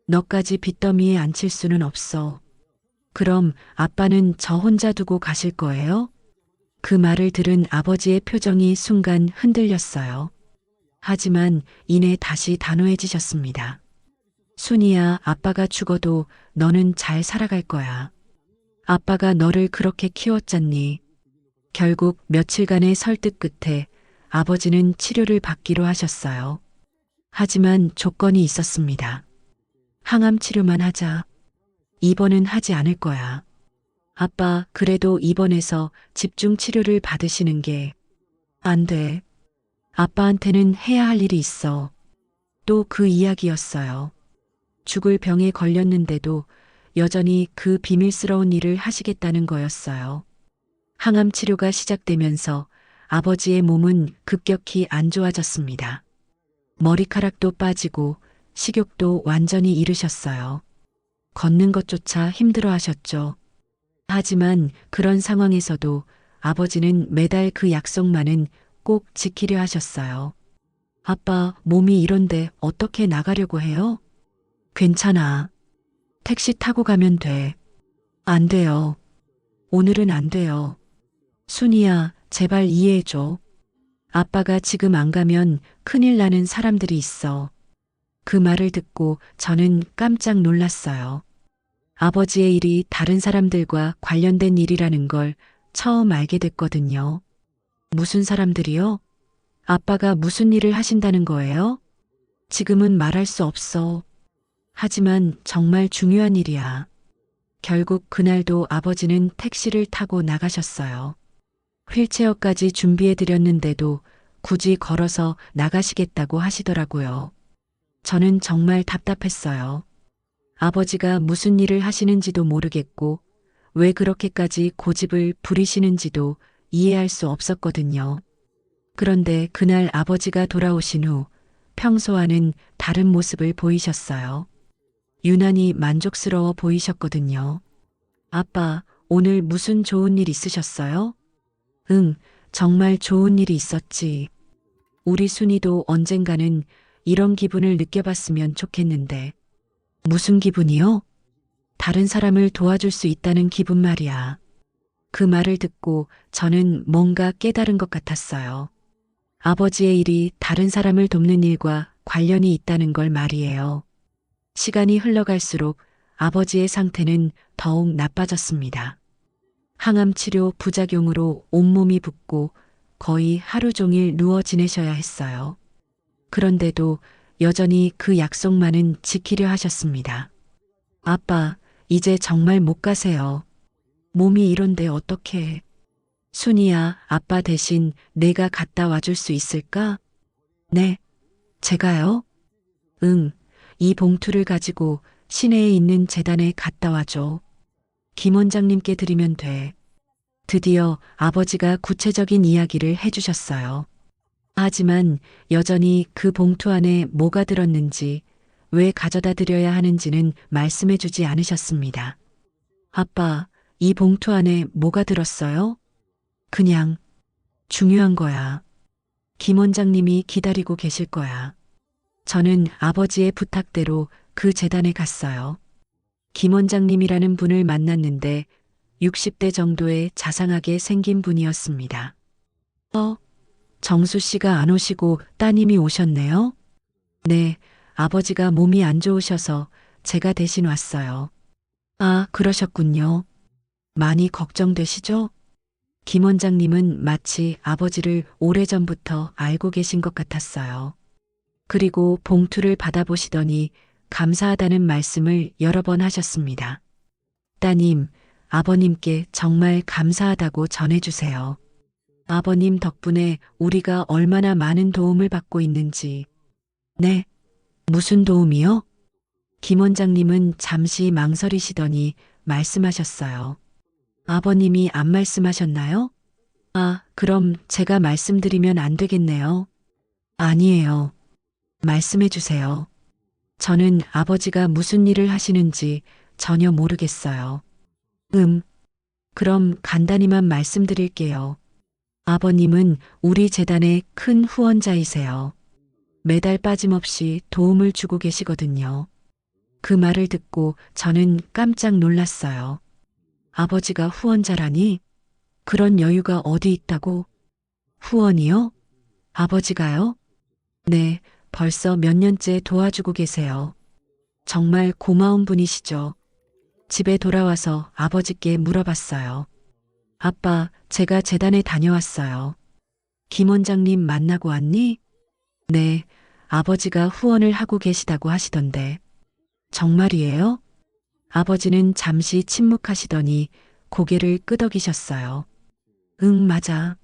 너까지 빚더미에 앉힐 수는 없어. 그럼 아빠는 저 혼자 두고 가실 거예요? 그 말을 들은 아버지의 표정이 순간 흔들렸어요. 하지만 이내 다시 단호해지셨습니다. 순이야, 아빠가 죽어도 너는 잘 살아갈 거야. 아빠가 너를 그렇게 키웠잖니. 결국 며칠간의 설득 끝에 아버지는 치료를 받기로 하셨어요. 하지만 조건이 있었습니다. 항암 치료만 하자. 입원은 하지 않을 거야. 아빠, 그래도 입원해서 집중 치료를 받으시는 게 안 돼. 아빠한테는 해야 할 일이 있어. 또 그 이야기였어요. 죽을 병에 걸렸는데도 여전히 그 비밀스러운 일을 하시겠다는 거였어요. 항암 치료가 시작되면서 아버지의 몸은 급격히 안 좋아졌습니다. 머리카락도 빠지고 식욕도 완전히 잃으셨어요. 걷는 것조차 힘들어 하셨죠. 하지만 그런 상황에서도 아버지는 매달 그 약속만은 꼭 지키려 하셨어요. 아빠, 몸이 이런데 어떻게 나가려고 해요? 괜찮아. 택시 타고 가면 돼. 안 돼요. 오늘은 안 돼요. 순이야, 제발 이해해줘. 아빠가 지금 안 가면 큰일 나는 사람들이 있어. 그 말을 듣고 저는 깜짝 놀랐어요. 아버지의 일이 다른 사람들과 관련된 일이라는 걸 처음 알게 됐거든요. 무슨 사람들이요? 아빠가 무슨 일을 하신다는 거예요? 지금은 말할 수 없어. 하지만 정말 중요한 일이야. 결국 그날도 아버지는 택시를 타고 나가셨어요. 휠체어까지 준비해 드렸는데도 굳이 걸어서 나가시겠다고 하시더라고요. 저는 정말 답답했어요. 아버지가 무슨 일을 하시는지도 모르겠고 왜 그렇게까지 고집을 부리시는지도 이해할 수 없었거든요. 그런데 그날 아버지가 돌아오신 후 평소와는 다른 모습을 보이셨어요. 유난히 만족스러워 보이셨거든요. 아빠, 오늘 무슨 좋은 일 있으셨어요? 응, 정말 좋은 일이 있었지. 우리 순이도 언젠가는 이런 기분을 느껴봤으면 좋겠는데. 무슨 기분이요? 다른 사람을 도와줄 수 있다는 기분 말이야. 그 말을 듣고 저는 뭔가 깨달은 것 같았어요. 아버지의 일이 다른 사람을 돕는 일과 관련이 있다는 걸 말이에요. 시간이 흘러갈수록 아버지의 상태는 더욱 나빠졌습니다. 항암 치료 부작용으로 온몸이 붓고 거의 하루 종일 누워 지내셔야 했어요. 그런데도 여전히 그 약속만은 지키려 하셨습니다. 아빠, 이제 정말 못 가세요. 몸이 이런데 어떡해. 순이야, 아빠 대신 내가 갔다 와줄 수 있을까? 네, 제가요? 응, 이 봉투를 가지고 시내에 있는 재단에 갔다 와줘. 김 원장님께 드리면 돼. 드디어 아버지가 구체적인 이야기를 해주셨어요. 하지만 여전히 그 봉투 안에 뭐가 들었는지, 왜 가져다 드려야 하는지는 말씀해 주지 않으셨습니다. 아빠, 이 봉투 안에 뭐가 들었어요? 그냥 중요한 거야. 김 원장님이 기다리고 계실 거야. 저는 아버지의 부탁대로 그 재단에 갔어요. 김 원장님이라는 분을 만났는데 60대 정도의 자상하게 생긴 분이었습니다. 정수 씨가 안 오시고 따님이 오셨네요? 네, 아버지가 몸이 안 좋으셔서 제가 대신 왔어요. 아, 그러셨군요. 많이 걱정되시죠? 김 원장님은 마치 아버지를 오래전부터 알고 계신 것 같았어요. 그리고 봉투를 받아보시더니 감사하다는 말씀을 여러 번 하셨습니다. 따님, 아버님께 정말 감사하다고 전해주세요. 아버님 덕분에 우리가 얼마나 많은 도움을 받고 있는지. 네, 무슨 도움이요? 김 원장님은 잠시 망설이시더니 말씀하셨어요. 아버님이 안 말씀하셨나요? 아, 그럼 제가 말씀드리면 안 되겠네요. 아니에요. 말씀해 주세요. 저는 아버지가 무슨 일을 하시는지 전혀 모르겠어요. 그럼 간단히만 말씀드릴게요. 아버님은 우리 재단의 큰 후원자이세요. 매달 빠짐없이 도움을 주고 계시거든요. 그 말을 듣고 저는 깜짝 놀랐어요. 아버지가 후원자라니? 그런 여유가 어디 있다고? 후원이요? 아버지가요? 네, 벌써 몇 년째 도와주고 계세요. 정말 고마운 분이시죠. 집에 돌아와서 아버지께 물어봤어요. 아빠, 제가 재단에 다녀왔어요. 김 원장님 만나고 왔니? 네, 아버지가 후원을 하고 계시다고 하시던데. 정말이에요? 아버지는 잠시 침묵하시더니 고개를 끄덕이셨어요. 응, 맞아.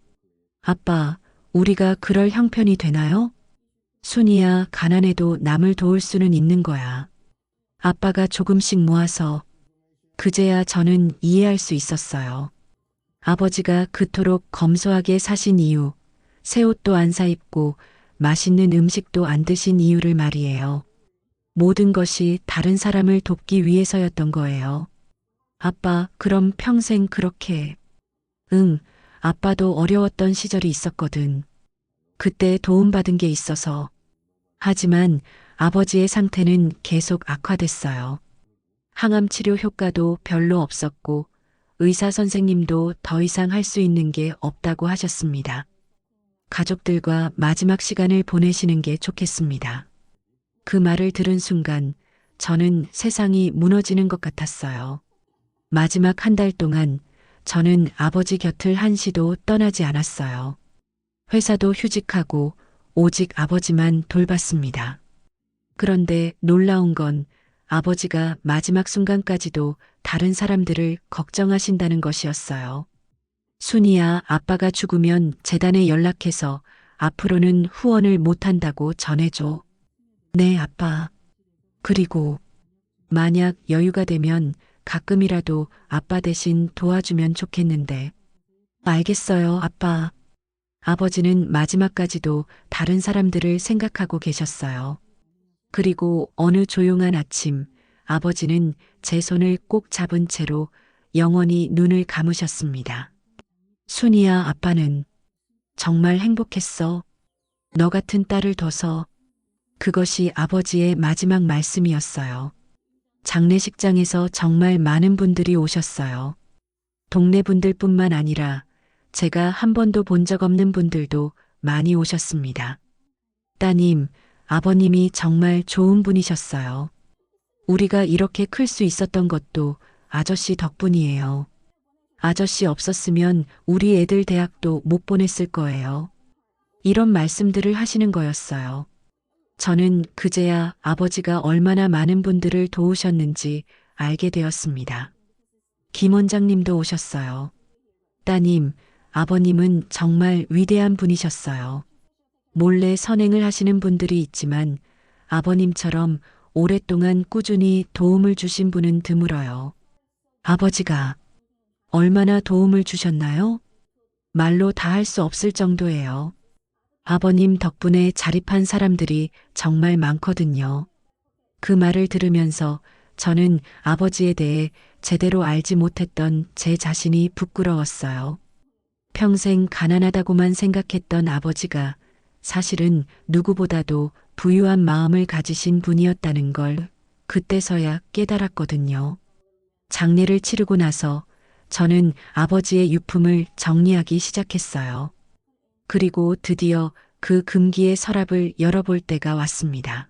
아빠, 우리가 그럴 형편이 되나요? 순이야, 가난해도 남을 도울 수는 있는 거야. 아빠가 조금씩 모아서 그제야 저는 이해할 수 있었어요. 아버지가 그토록 검소하게 사신 이유, 새 옷도 안 사입고 맛있는 음식도 안 드신 이유를 말이에요. 모든 것이 다른 사람을 돕기 위해서였던 거예요. 아빠, 그럼 평생 그렇게. 응, 아빠도 어려웠던 시절이 있었거든. 그때 도움받은 게 있어서. 하지만 아버지의 상태는 계속 악화됐어요. 항암 치료 효과도 별로 없었고 의사 선생님도 더 이상 할 수 있는 게 없다고 하셨습니다. 가족들과 마지막 시간을 보내시는 게 좋겠습니다. 그 말을 들은 순간 저는 세상이 무너지는 것 같았어요. 마지막 한 달 동안 저는 아버지 곁을 한시도 떠나지 않았어요. 회사도 휴직하고 오직 아버지만 돌봤습니다. 그런데 놀라운 건 아버지가 마지막 순간까지도 다른 사람들을 걱정하신다는 것이었어요. 순이야, 아빠가 죽으면 재단에 연락해서 앞으로는 후원을 못한다고 전해줘. 네, 아빠. 그리고 만약 여유가 되면 가끔이라도 아빠 대신 도와주면 좋겠는데. 알겠어요, 아빠. 아버지는 마지막까지도 다른 사람들을 생각하고 계셨어요. 그리고 어느 조용한 아침, 아버지는 제 손을 꼭 잡은 채로 영원히 눈을 감으셨습니다. 순이야, 아빠는 정말 행복했어. 너 같은 딸을 둬서. 그것이 아버지의 마지막 말씀이었어요. 장례식장에서 정말 많은 분들이 오셨어요. 동네 분들뿐만 아니라 제가 한 번도 본 적 없는 분들도 많이 오셨습니다. 따님, 아버님이 정말 좋은 분이셨어요. 우리가 이렇게 클 수 있었던 것도 아저씨 덕분이에요. 아저씨 없었으면 우리 애들 대학도 못 보냈을 거예요. 이런 말씀들을 하시는 거였어요. 저는 그제야 아버지가 얼마나 많은 분들을 도우셨는지 알게 되었습니다. 김 원장님도 오셨어요. 따님, 아버님은 정말 위대한 분이셨어요. 몰래 선행을 하시는 분들이 있지만 아버님처럼 오랫동안 꾸준히 도움을 주신 분은 드물어요. 아버지가 얼마나 도움을 주셨나요? 말로 다 할 수 없을 정도예요. 아버님 덕분에 자립한 사람들이 정말 많거든요. 그 말을 들으면서 저는 아버지에 대해 제대로 알지 못했던 제 자신이 부끄러웠어요. 평생 가난하다고만 생각했던 아버지가 사실은 누구보다도 부유한 마음을 가지신 분이었다는 걸 그때서야 깨달았거든요. 장례를 치르고 나서 저는 아버지의 유품을 정리하기 시작했어요. 그리고 드디어 그 금기의 서랍을 열어볼 때가 왔습니다.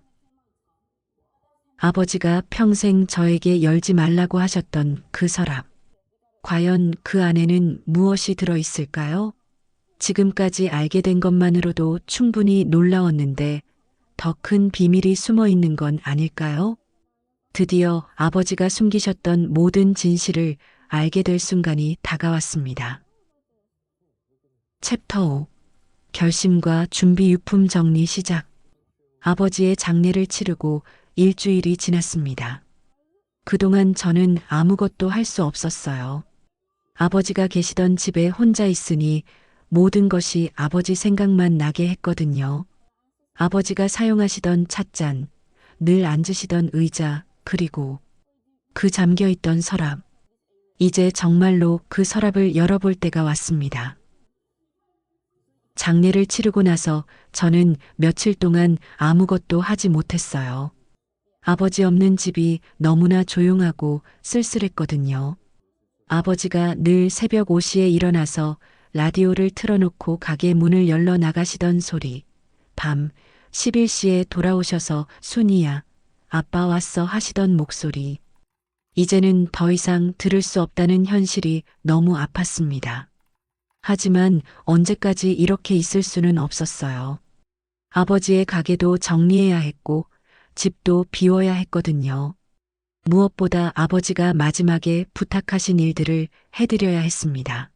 아버지가 평생 저에게 열지 말라고 하셨던 그 서랍. 과연 그 안에는 무엇이 들어있을까요? 지금까지 알게 된 것만으로도 충분히 놀라웠는데 더 큰 비밀이 숨어 있는 건 아닐까요? 드디어 아버지가 숨기셨던 모든 진실을 알게 될 순간이 다가왔습니다. 챕터 5. 결심과 준비 유품 정리 시작. 아버지의 장례를 치르고 일주일이 지났습니다. 그동안 저는 아무것도 할 수 없었어요. 아버지가 계시던 집에 혼자 있으니 모든 것이 아버지 생각만 나게 했거든요. 아버지가 사용하시던 찻잔, 늘 앉으시던 의자, 그리고 그 잠겨있던 서랍. 이제 정말로 그 서랍을 열어볼 때가 왔습니다. 장례를 치르고 나서 저는 며칠 동안 아무것도 하지 못했어요. 아버지 없는 집이 너무나 조용하고 쓸쓸했거든요. 아버지가 늘 새벽 5시에 일어나서 라디오를 틀어놓고 가게 문을 열러 나가시던 소리, 밤 11시에 돌아오셔서 순이야, 아빠 왔어 하시던 목소리. 이제는 더 이상 들을 수 없다는 현실이 너무 아팠습니다. 하지만 언제까지 이렇게 있을 수는 없었어요. 아버지의 가게도 정리해야 했고 집도 비워야 했거든요. 무엇보다 아버지가 마지막에 부탁하신 일들을 해드려야 했습니다.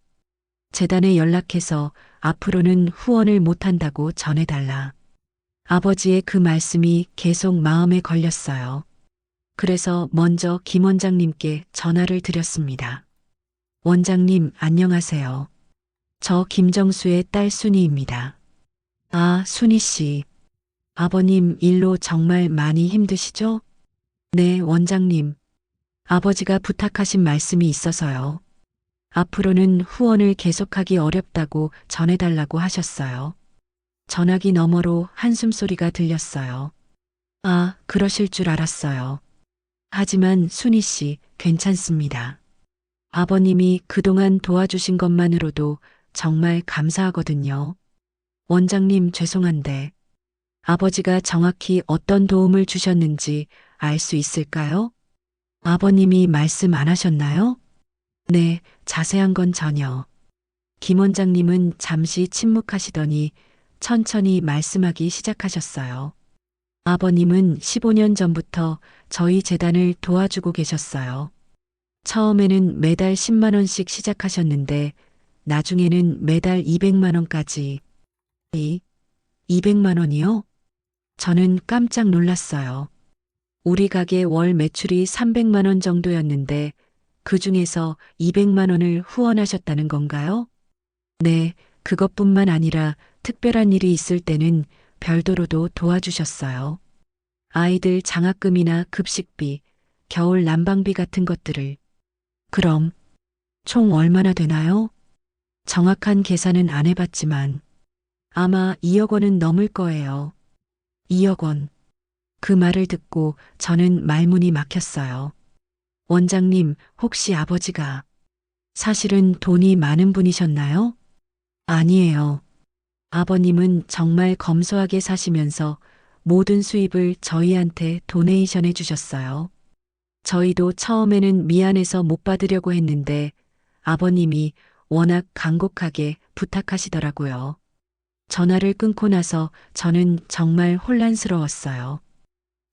재단에 연락해서 앞으로는 후원을 못한다고 전해달라. 아버지의 그 말씀이 계속 마음에 걸렸어요. 그래서 먼저 김 원장님께 전화를 드렸습니다. 원장님, 안녕하세요. 저 김정수의 딸 순이입니다. 아, 순이 씨. 아버님 일로 정말 많이 힘드시죠? 네, 원장님. 아버지가 부탁하신 말씀이 있어서요. 앞으로는 후원을 계속하기 어렵다고 전해달라고 하셨어요. 전화기 너머로 한숨소리가 들렸어요. 아, 그러실 줄 알았어요. 하지만 순이 씨, 괜찮습니다. 아버님이 그동안 도와주신 것만으로도 정말 감사하거든요. 원장님, 죄송한데 아버지가 정확히 어떤 도움을 주셨는지 알 수 있을까요? 아버님이 말씀 안 하셨나요? 네, 자세한 건 전혀. 김 원장님은 잠시 침묵하시더니 천천히 말씀하기 시작하셨어요. 아버님은 15년 전부터 저희 재단을 도와주고 계셨어요. 처음에는 매달 10만 원씩 시작하셨는데 나중에는 매달 200만 원까지. 200만 원이요? 저는 깜짝 놀랐어요. 우리 가게 월 매출이 300만 원 정도였는데 그 중에서 200만 원을 후원하셨다는 건가요? 네, 그것뿐만 아니라 특별한 일이 있을 때는 별도로도 도와주셨어요. 아이들 장학금이나 급식비, 겨울 난방비 같은 것들을. 그럼 총 얼마나 되나요? 정확한 계산은 안 해봤지만 아마 2억 원은 넘을 거예요. 2억 원. 그 말을 듣고 저는 말문이 막혔어요. 원장님, 혹시 아버지가 사실은 돈이 많은 분이셨나요? 아니에요. 아버님은 정말 검소하게 사시면서 모든 수입을 저희한테 도네이션해 주셨어요. 저희도 처음에는 미안해서 못 받으려고 했는데 아버님이 워낙 간곡하게 부탁하시더라고요. 전화를 끊고 나서 저는 정말 혼란스러웠어요.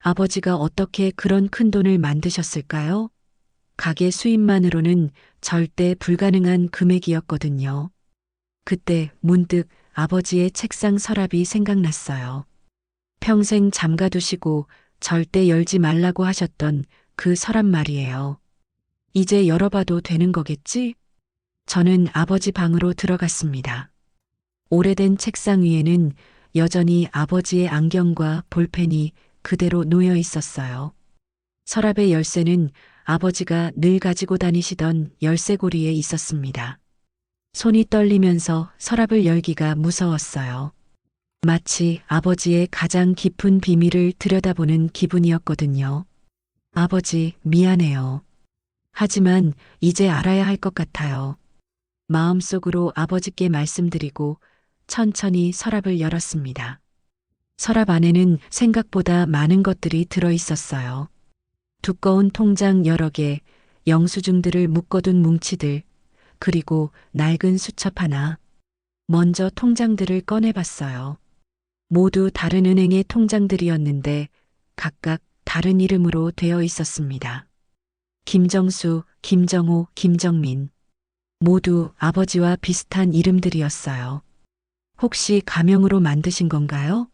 아버지가 어떻게 그런 큰 돈을 만드셨을까요? 가게 수입만으로는 절대 불가능한 금액이었거든요. 그때 문득 아버지의 책상 서랍이 생각났어요. 평생 잠가두시고 절대 열지 말라고 하셨던 그 서랍 말이에요. 이제 열어봐도 되는 거겠지? 저는 아버지 방으로 들어갔습니다. 오래된 책상 위에는 여전히 아버지의 안경과 볼펜이 그대로 놓여 있었어요. 서랍의 열쇠는 아버지가 늘 가지고 다니시던 열쇠고리에 있었습니다. 손이 떨리면서 서랍을 열기가 무서웠어요. 마치 아버지의 가장 깊은 비밀을 들여다보는 기분이었거든요. 아버지, 미안해요. 하지만 이제 알아야 할 것 같아요. 마음속으로 아버지께 말씀드리고 천천히 서랍을 열었습니다. 서랍 안에는 생각보다 많은 것들이 들어 있었어요. 두꺼운 통장 여러 개, 영수증들을 묶어둔 뭉치들, 그리고 낡은 수첩 하나. 먼저 통장들을 꺼내봤어요. 모두 다른 은행의 통장들이었는데 각각 다른 이름으로 되어 있었습니다. 김정수, 김정호, 김정민. 모두 아버지와 비슷한 이름들이었어요. 혹시 가명으로 만드신 건가요?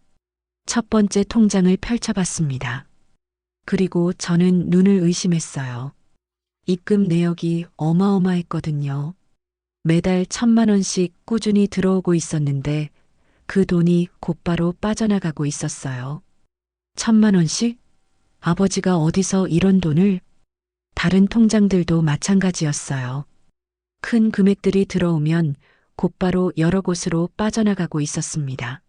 첫 번째 통장을 펼쳐봤습니다. 그리고 저는 눈을 의심했어요. 입금 내역이 어마어마했거든요. 매달 1,000만 원씩 꾸준히 들어오고 있었는데 그 돈이 곧바로 빠져나가고 있었어요. 1,000만 원씩? 아버지가 어디서 이런 돈을? 다른 통장들도 마찬가지였어요. 큰 금액들이 들어오면 곧바로 여러 곳으로 빠져나가고 있었습니다.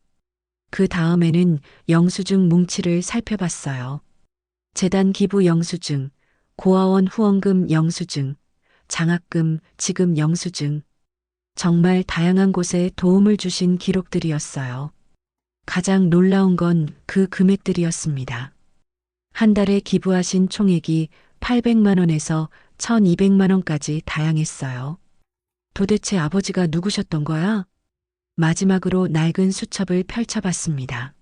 그 다음에는 영수증 뭉치를 살펴봤어요. 재단 기부 영수증, 고아원 후원금 영수증, 장학금 지급 영수증. 정말 다양한 곳에 도움을 주신 기록들이었어요. 가장 놀라운 건 그 금액들이었습니다. 한 달에 기부하신 총액이 800만 원에서 1,200만 원까지 다양했어요. 도대체 아버지가 누구셨던 거야? 마지막으로 낡은 수첩을 펼쳐봤습니다.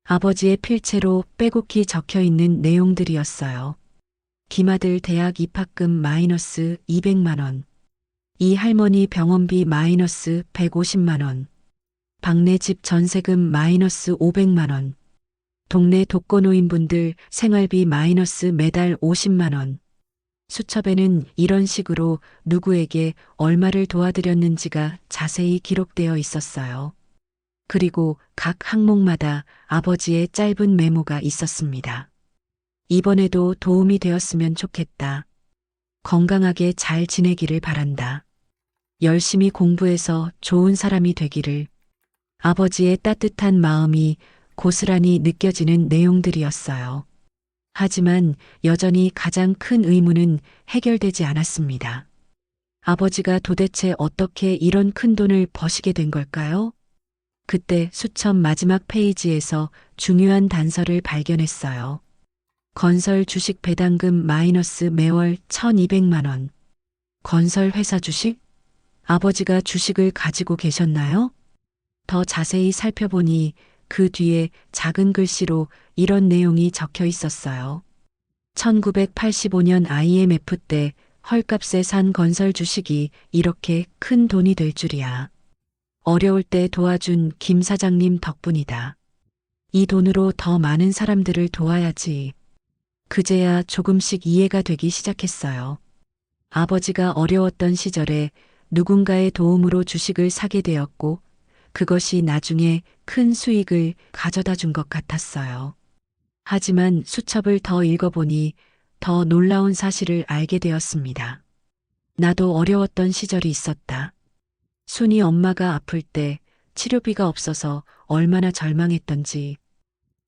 아버지의 필체로 빼곡히 적혀 있는 내용들이었어요. 김아들 대학 입학금 마이너스 200만 원. 이 할머니 병원비 마이너스 150만 원. 박내 집 전세금 마이너스 500만 원. 동네 독거노인분들 생활비 마이너스 매달 50만 원. 수첩에는 이런 식으로 누구에게 얼마를 도와드렸는지가 자세히 기록되어 있었어요. 그리고 각 항목마다 아버지의 짧은 메모가 있었습니다. 이번에도 도움이 되었으면 좋겠다. 건강하게 잘 지내기를 바란다. 열심히 공부해서 좋은 사람이 되기를. 아버지의 따뜻한 마음이 고스란히 느껴지는 내용들이었어요. 하지만 여전히 가장 큰 의문은 해결되지 않았습니다. 아버지가 도대체 어떻게 이런 큰 돈을 버시게 된 걸까요? 그때 수첩 마지막 페이지에서 중요한 단서를 발견했어요. 건설 주식 배당금 마이너스 매월 1,200만 원. 건설 회사 주식? 아버지가 주식을 가지고 계셨나요? 더 자세히 살펴보니 그 뒤에 작은 글씨로 이런 내용이 적혀 있었어요. 1985년 IMF 때 헐값에 산 건설 주식이 이렇게 큰 돈이 될 줄이야. 어려울 때 도와준 김 사장님 덕분이다. 이 돈으로 더 많은 사람들을 도와야지. 그제야 조금씩 이해가 되기 시작했어요. 아버지가 어려웠던 시절에 누군가의 도움으로 주식을 사게 되었고, 그것이 나중에 큰 수익을 가져다 준 것 같았어요. 하지만 수첩을 더 읽어보니 더 놀라운 사실을 알게 되었습니다. 나도 어려웠던 시절이 있었다. 순이 엄마가 아플 때 치료비가 없어서 얼마나 절망했던지,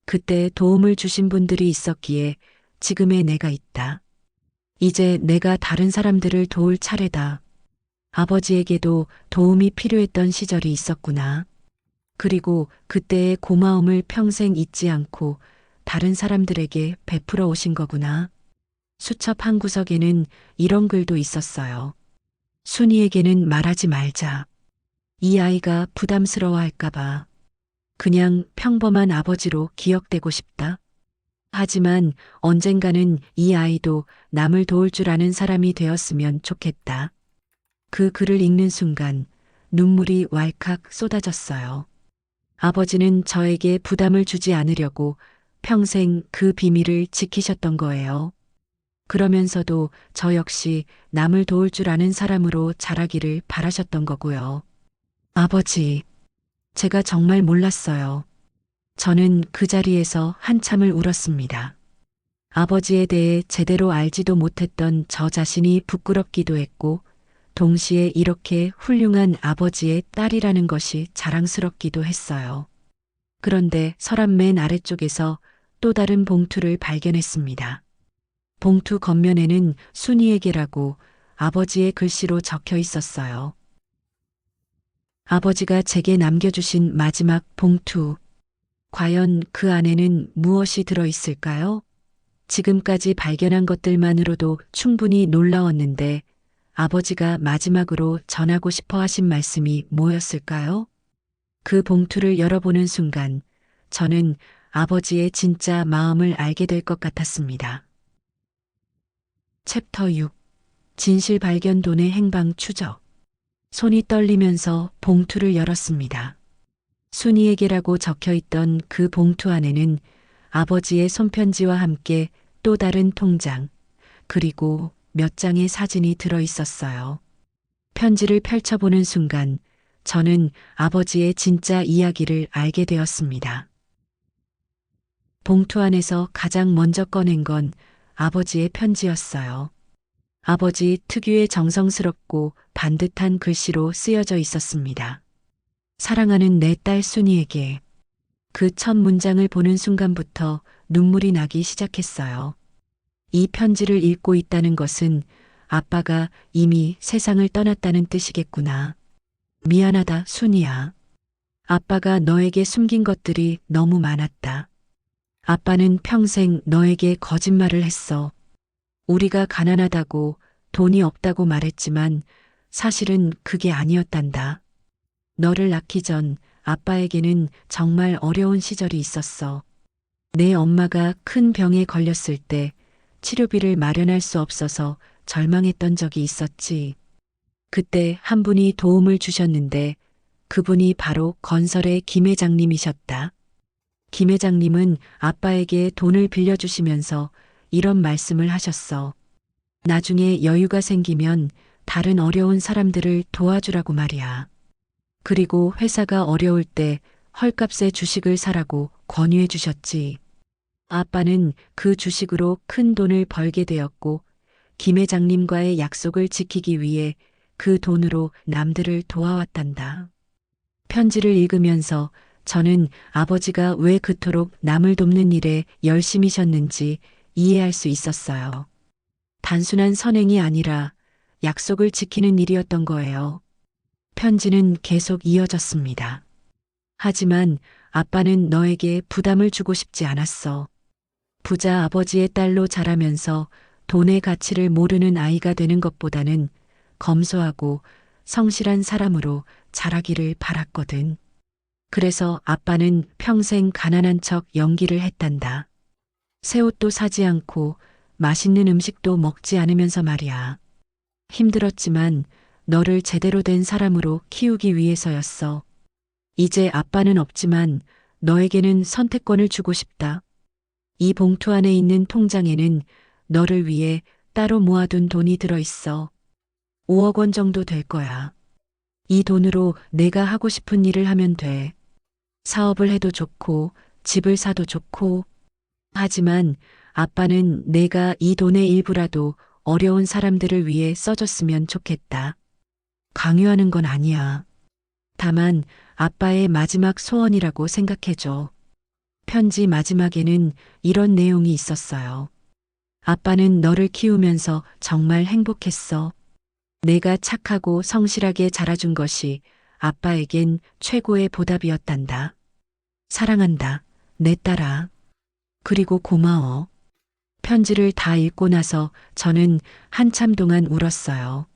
그때 도움을 주신 분들이 있었기에 지금의 내가 있다. 이제 내가 다른 사람들을 도울 차례다. 아버지에게도 도움이 필요했던 시절이 있었구나. 그리고 그때의 고마움을 평생 잊지 않고 다른 사람들에게 베풀어 오신 거구나. 수첩 한 구석에는 이런 글도 있었어요. 순이에게는 말하지 말자. 이 아이가 부담스러워할까봐. 그냥 평범한 아버지로 기억되고 싶다. 하지만 언젠가는 이 아이도 남을 도울 줄 아는 사람이 되었으면 좋겠다. 그 글을 읽는 순간 눈물이 왈칵 쏟아졌어요. 아버지는 저에게 부담을 주지 않으려고 평생 그 비밀을 지키셨던 거예요. 그러면서도 저 역시 남을 도울 줄 아는 사람으로 자라기를 바라셨던 거고요. 아버지, 제가 정말 몰랐어요. 저는 그 자리에서 한참을 울었습니다. 아버지에 대해 제대로 알지도 못했던 저 자신이 부끄럽기도 했고, 동시에 이렇게 훌륭한 아버지의 딸이라는 것이 자랑스럽기도 했어요. 그런데 서랍 맨 아래쪽에서 또 다른 봉투를 발견했습니다. 봉투 겉면에는 순이에게라고 아버지의 글씨로 적혀 있었어요. 아버지가 제게 남겨주신 마지막 봉투. 과연 그 안에는 무엇이 들어있을까요? 지금까지 발견한 것들만으로도 충분히 놀라웠는데 아버지가 마지막으로 전하고 싶어 하신 말씀이 뭐였을까요? 그 봉투를 열어보는 순간 저는 아버지의 진짜 마음을 알게 될 것 같았습니다. 챕터 6. 진실 발견 돈의 행방 추적. 손이 떨리면서 봉투를 열었습니다. 순이에게라고 적혀 있던 그 봉투 안에는 아버지의 손편지와 함께 또 다른 통장, 그리고 몇 장의 사진이 들어 있었어요. 편지를 펼쳐보는 순간 저는 아버지의 진짜 이야기를 알게 되었습니다. 봉투 안에서 가장 먼저 꺼낸 건 아버지의 편지였어요. 아버지 특유의 정성스럽고 반듯한 글씨로 쓰여져 있었습니다. 사랑하는 내 딸 순이에게. 그 첫 문장을 보는 순간부터 눈물이 나기 시작했어요. 이 편지를 읽고 있다는 것은 아빠가 이미 세상을 떠났다는 뜻이겠구나. 미안하다, 순이야. 아빠가 너에게 숨긴 것들이 너무 많았다. 아빠는 평생 너에게 거짓말을 했어. 우리가 가난하다고 돈이 없다고 말했지만 사실은 그게 아니었단다. 너를 낳기 전 아빠에게는 정말 어려운 시절이 있었어. 내 엄마가 큰 병에 걸렸을 때 치료비를 마련할 수 없어서 절망했던 적이 있었지. 그때 한 분이 도움을 주셨는데 그분이 바로 건설의 김 회장님이셨다. 김 회장님은 아빠에게 돈을 빌려주시면서 이런 말씀을 하셨어. 나중에 여유가 생기면 다른 어려운 사람들을 도와주라고 말이야. 그리고 회사가 어려울 때 헐값에 주식을 사라고 권유해 주셨지. 아빠는 그 주식으로 큰 돈을 벌게 되었고 김 회장님과의 약속을 지키기 위해 그 돈으로 남들을 도와왔단다. 편지를 읽으면서 저는 아버지가 왜 그토록 남을 돕는 일에 열심이셨는지 이해할 수 있었어요. 단순한 선행이 아니라 약속을 지키는 일이었던 거예요. 편지는 계속 이어졌습니다. 하지만 아빠는 너에게 부담을 주고 싶지 않았어. 부자 아버지의 딸로 자라면서 돈의 가치를 모르는 아이가 되는 것보다는 검소하고 성실한 사람으로 자라기를 바랐거든. 그래서 아빠는 평생 가난한 척 연기를 했단다. 새 옷도 사지 않고 맛있는 음식도 먹지 않으면서 말이야. 힘들었지만 너를 제대로 된 사람으로 키우기 위해서였어. 이제 아빠는 없지만 너에게는 선택권을 주고 싶다. 이 봉투 안에 있는 통장에는 너를 위해 따로 모아둔 돈이 들어있어. 5억 원 정도 될 거야. 이 돈으로 내가 하고 싶은 일을 하면 돼. 사업을 해도 좋고, 집을 사도 좋고. 하지만 아빠는 내가 이 돈의 일부라도 어려운 사람들을 위해 써줬으면 좋겠다. 강요하는 건 아니야. 다만 아빠의 마지막 소원이라고 생각해줘. 편지 마지막에는 이런 내용이 있었어요. 아빠는 너를 키우면서 정말 행복했어. 내가 착하고 성실하게 자라준 것이 아빠에겐 최고의 보답이었단다. 사랑한다, 내 딸아. 그리고 고마워. 편지를 다 읽고 나서 저는 한참 동안 울었어요.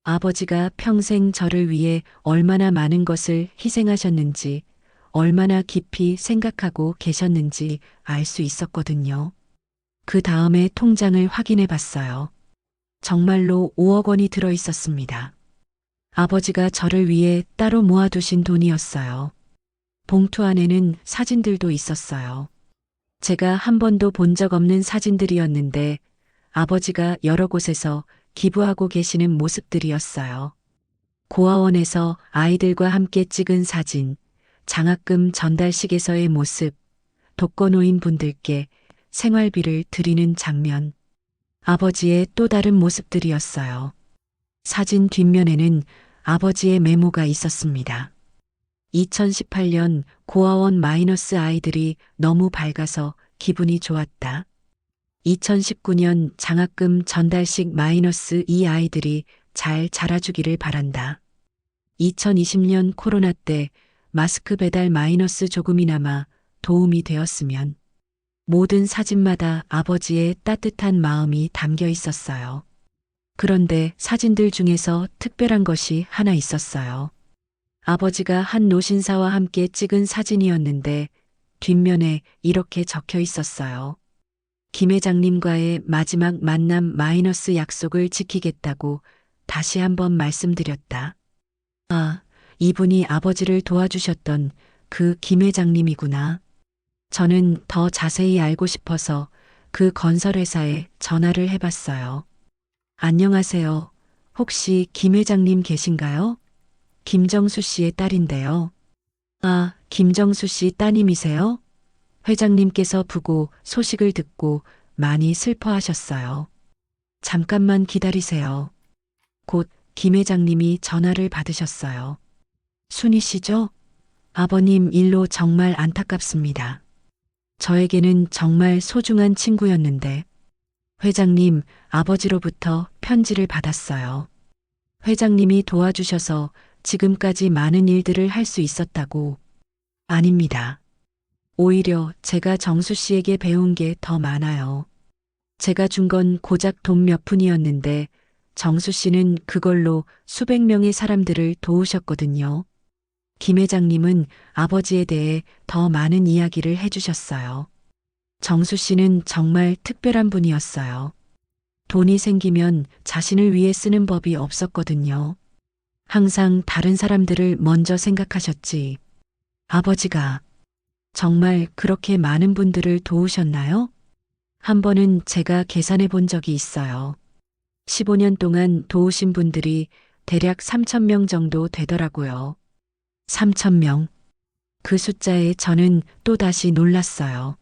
아버지가 평생 저를 위해 얼마나 많은 것을 희생하셨는지, 얼마나 깊이 생각하고 계셨는지 알 수 있었거든요. 그 다음에 통장을 확인해 봤어요. 정말로 5억 원이 들어 있었습니다. 아버지가 저를 위해 따로 모아두신 돈이었어요. 봉투 안에는 사진들도 있었어요. 제가 한 번도 본 적 없는 사진들이었는데 아버지가 여러 곳에서 기부하고 계시는 모습들이었어요. 고아원에서 아이들과 함께 찍은 사진, 장학금 전달식에서의 모습, 독거노인 분들께 생활비를 드리는 장면, 아버지의 또 다른 모습들이었어요. 사진 뒷면에는 아버지의 메모가 있었습니다. 2018년 고아원 마이너스 아이들이 너무 밝아서 기분이 좋았다. 2019년 장학금 전달식 마이너스 이 아이들이 잘 자라주기를 바란다. 2020년 코로나 때 마스크 배달 마이너스 조금이나마 도움이 되었으면. 모든 사진마다 아버지의 따뜻한 마음이 담겨 있었어요. 그런데 사진들 중에서 특별한 것이 하나 있었어요. 아버지가 한 노신사와 함께 찍은 사진이었는데 뒷면에 이렇게 적혀 있었어요. 김 회장님과의 마지막 만남 마이너스 약속을 지키겠다고 다시 한번 말씀드렸다. 아, 이분이 아버지를 도와주셨던 그 김 회장님이구나. 저는 더 자세히 알고 싶어서 그 건설회사에 전화를 해봤어요. 안녕하세요. 혹시 김 회장님 계신가요? 김정수 씨의 딸인데요. 아, 김정수 씨 따님이세요? 회장님께서 부고 소식을 듣고 많이 슬퍼하셨어요. 잠깐만 기다리세요. 곧 김 회장님이 전화를 받으셨어요. 순희 씨죠? 아버님 일로 정말 안타깝습니다. 저에게는 정말 소중한 친구였는데. 회장님, 아버지로부터 편지를 받았어요. 회장님이 도와주셔서 지금까지 많은 일들을 할 수 있었다고. 아닙니다. 오히려 제가 정수 씨에게 배운 게 더 많아요. 제가 준 건 고작 돈 몇 푼이었는데 정수 씨는 그걸로 수백 명의 사람들을 도우셨거든요. 김 회장님은 아버지에 대해 더 많은 이야기를 해주셨어요. 정수 씨는 정말 특별한 분이었어요. 돈이 생기면 자신을 위해 쓰는 법이 없었거든요. 항상 다른 사람들을 먼저 생각하셨지. 아버지가 정말 그렇게 많은 분들을 도우셨나요? 한 번은 제가 계산해 본 적이 있어요. 15년 동안 도우신 분들이 대략 3,000명 정도 되더라고요. 3,000명. 그 숫자에 저는 또다시 놀랐어요.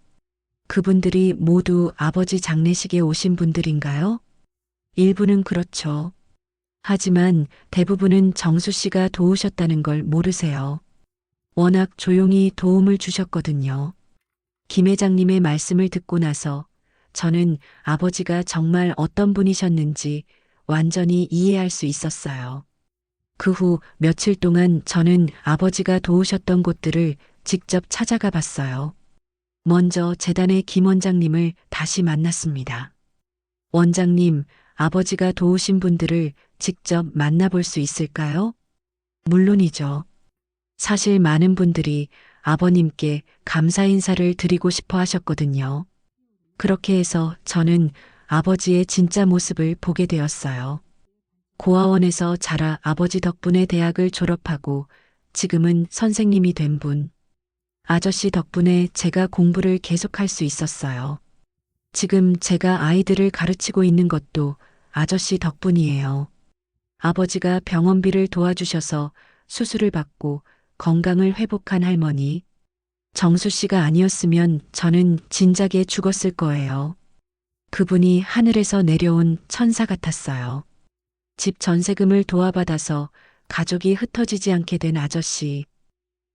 그분들이 모두 아버지 장례식에 오신 분들인가요? 일부는 그렇죠. 하지만 대부분은 정수 씨가 도우셨다는 걸 모르세요. 워낙 조용히 도움을 주셨거든요. 김 회장님의 말씀을 듣고 나서 저는 아버지가 정말 어떤 분이셨는지 완전히 이해할 수 있었어요. 그 후 며칠 동안 저는 아버지가 도우셨던 곳들을 직접 찾아가 봤어요. 먼저 재단의 김 원장님을 다시 만났습니다. 원장님, 아버지가 도우신 분들을 직접 만나볼 수 있을까요? 물론이죠. 사실 많은 분들이 아버님께 감사 인사를 드리고 싶어 하셨거든요. 그렇게 해서 저는 아버지의 진짜 모습을 보게 되었어요. 고아원에서 자라 아버지 덕분에 대학을 졸업하고 지금은 선생님이 된 분. 아저씨 덕분에 제가 공부를 계속할 수 있었어요. 지금 제가 아이들을 가르치고 있는 것도 아저씨 덕분이에요. 아버지가 병원비를 도와주셔서 수술을 받고 건강을 회복한 할머니. 정수 씨가 아니었으면 저는 진작에 죽었을 거예요. 그분이 하늘에서 내려온 천사 같았어요. 집 전세금을 도와받아서 가족이 흩어지지 않게 된 아저씨.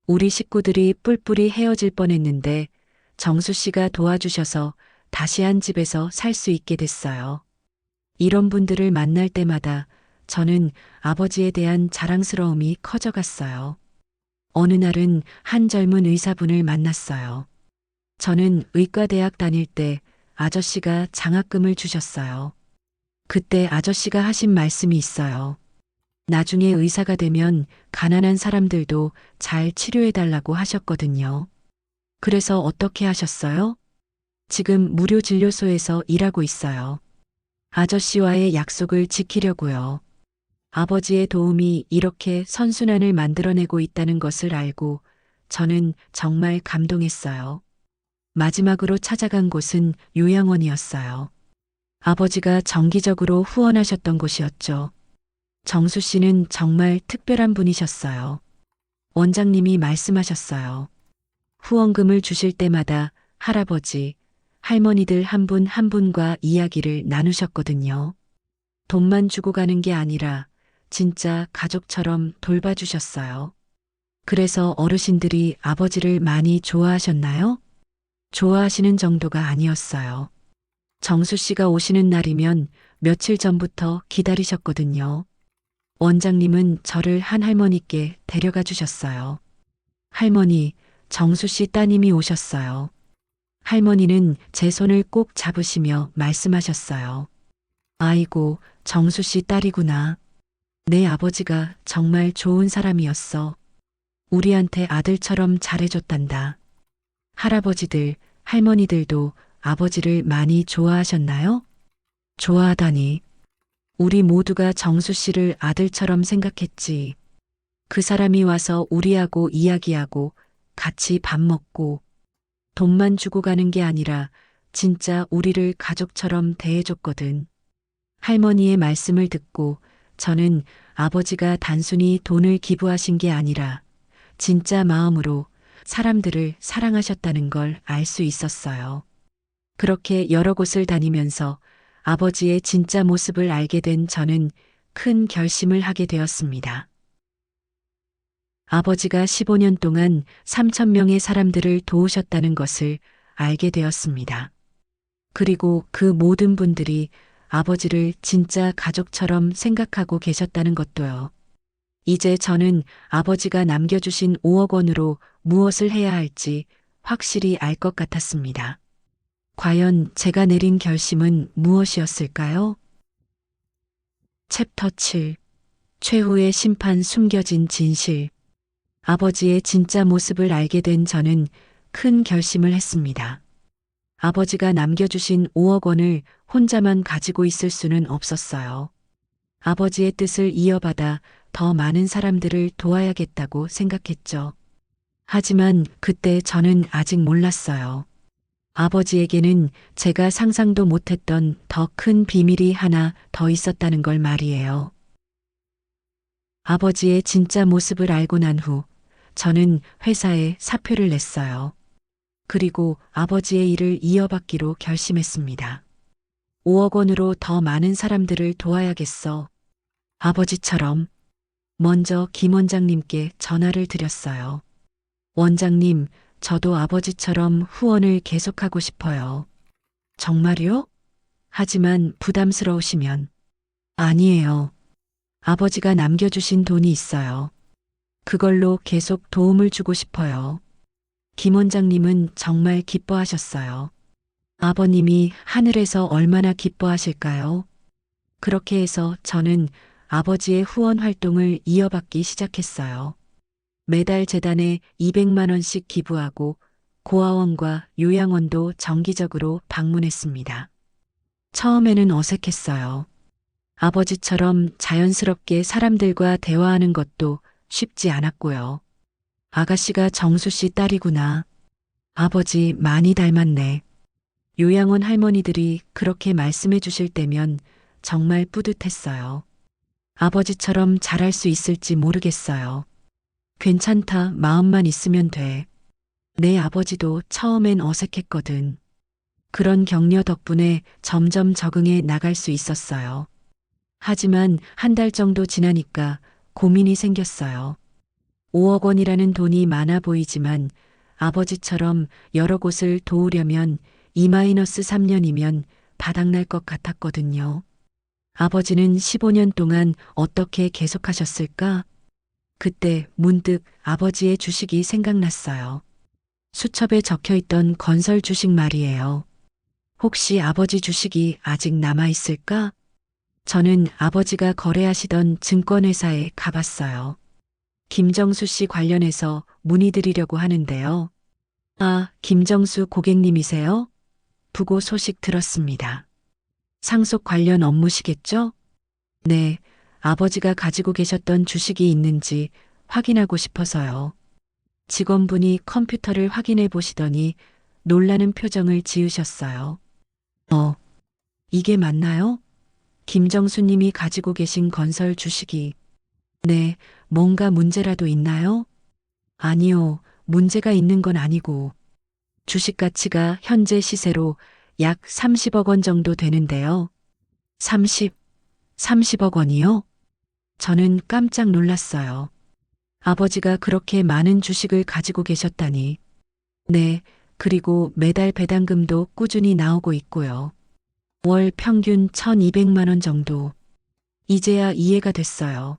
우리 식구들이 뿔뿔이 헤어질 뻔했는데 정수 씨가 도와주셔서 다시 한 집에서 살 수 있게 됐어요. 이런 분들을 만날 때마다 저는 아버지에 대한 자랑스러움이 커져갔어요. 어느 날은 한 젊은 의사분을 만났어요. 저는 의과대학 다닐 때 아저씨가 장학금을 주셨어요. 그때 아저씨가 하신 말씀이 있어요. 나중에 의사가 되면 가난한 사람들도 잘 치료해달라고 하셨거든요. 그래서 어떻게 하셨어요? 지금 무료 진료소에서 일하고 있어요. 아저씨와의 약속을 지키려고요. 아버지의 도움이 이렇게 선순환을 만들어내고 있다는 것을 알고 저는 정말 감동했어요. 마지막으로 찾아간 곳은 요양원이었어요. 아버지가 정기적으로 후원하셨던 곳이었죠. 정수 씨는 정말 특별한 분이셨어요. 원장님이 말씀하셨어요. 후원금을 주실 때마다 할아버지, 할머니들 한 분 한 분과 이야기를 나누셨거든요. 돈만 주고 가는 게 아니라 진짜 가족처럼 돌봐주셨어요. 그래서 어르신들이 아버지를 많이 좋아하셨나요? 좋아하시는 정도가 아니었어요. 정수 씨가 오시는 날이면 며칠 전부터 기다리셨거든요. 원장님은 저를 한 할머니께 데려가 주셨어요. 할머니, 정수 씨 따님이 오셨어요. 할머니는 제 손을 꼭 잡으시며 말씀하셨어요. 아이고, 정수 씨 딸이구나. 내 아버지가 정말 좋은 사람이었어. 우리한테 아들처럼 잘해줬단다. 할아버지들, 할머니들도 아버지를 많이 좋아하셨나요? 좋아하다니. 우리 모두가 정수 씨를 아들처럼 생각했지. 그 사람이 와서 우리하고 이야기하고 같이 밥 먹고 돈만 주고 가는 게 아니라 진짜 우리를 가족처럼 대해줬거든. 할머니의 말씀을 듣고 저는 아버지가 단순히 돈을 기부하신 게 아니라 진짜 마음으로 사람들을 사랑하셨다는 걸 알 수 있었어요. 그렇게 여러 곳을 다니면서 아버지의 진짜 모습을 알게 된 저는 큰 결심을 하게 되었습니다. 아버지가 15년 동안 3천 명의 사람들을 도우셨다는 것을 알게 되었습니다. 그리고 그 모든 분들이 아버지를 진짜 가족처럼 생각하고 계셨다는 것도요. 이제 저는 아버지가 남겨주신 5억 원으로 무엇을 해야 할지 확실히 알 것 같았습니다. 과연 제가 내린 결심은 무엇이었을까요? 챕터 7. 최후의 심판 숨겨진 진실. 아버지의 진짜 모습을 알게 된 저는 큰 결심을 했습니다. 아버지가 남겨주신 5억 원을 혼자만 가지고 있을 수는 없었어요. 아버지의 뜻을 이어받아 더 많은 사람들을 도와야겠다고 생각했죠. 하지만 그때 저는 아직 몰랐어요. 아버지에게는 제가 상상도 못했던 더 큰 비밀이 하나 더 있었다는 걸 말이에요. 아버지의 진짜 모습을 알고 난 후 저는 회사에 사표를 냈어요. 그리고 아버지의 일을 이어받기로 결심했습니다. 5억 원으로 더 많은 사람들을 도와야겠어. 아버지처럼. 먼저 김 원장님께 전화를 드렸어요. 원장님, 저도 아버지처럼 후원을 계속하고 싶어요. 정말요? 하지만 부담스러우시면. 아니에요. 아버지가 남겨주신 돈이 있어요. 그걸로 계속 도움을 주고 싶어요. 김 원장님은 정말 기뻐하셨어요. 아버님이 하늘에서 얼마나 기뻐하실까요? 그렇게 해서 저는 아버지의 후원 활동을 이어받기 시작했어요. 매달 재단에 200만 원씩 기부하고 고아원과 요양원도 정기적으로 방문했습니다. 처음에는 어색했어요. 아버지처럼 자연스럽게 사람들과 대화하는 것도 쉽지 않았고요. 아가씨가 정수 씨 딸이구나. 아버지 많이 닮았네. 요양원 할머니들이 그렇게 말씀해 주실 때면 정말 뿌듯했어요. 아버지처럼 잘할 수 있을지 모르겠어요. 괜찮다, 마음만 있으면 돼. 내 아버지도 처음엔 어색했거든. 그런 격려 덕분에 점점 적응해 나갈 수 있었어요. 하지만 한 달 정도 지나니까 고민이 생겼어요. 5억 원이라는 돈이 많아 보이지만 아버지처럼 여러 곳을 도우려면 2-3년이면 바닥날 것 같았거든요. 아버지는 15년 동안 어떻게 계속하셨을까? 그때 문득 아버지의 주식이 생각났어요. 수첩에 적혀 있던 건설 주식 말이에요. 혹시 아버지 주식이 아직 남아 있을까? 저는 아버지가 거래하시던 증권회사에 가봤어요. 김정수 씨 관련해서 문의드리려고 하는데요. 아, 김정수 고객님이세요? 부고 소식 들었습니다. 상속 관련 업무시겠죠? 네, 아버지가 가지고 계셨던 주식이 있는지 확인하고 싶어서요. 직원분이 컴퓨터를 확인해 보시더니 놀라는 표정을 지으셨어요. 이게 맞나요? 김정수님이 가지고 계신 건설 주식이. 네, 뭔가 문제라도 있나요? 아니요, 문제가 있는 건 아니고. 주식 가치가 현재 시세로 약 30억 원 정도 되는데요. 30억 원이요? 저는 깜짝 놀랐어요. 아버지가 그렇게 많은 주식을 가지고 계셨다니. 네, 그리고 매달 배당금도 꾸준히 나오고 있고요. 월 평균 1,200만 원 정도. 이제야 이해가 됐어요.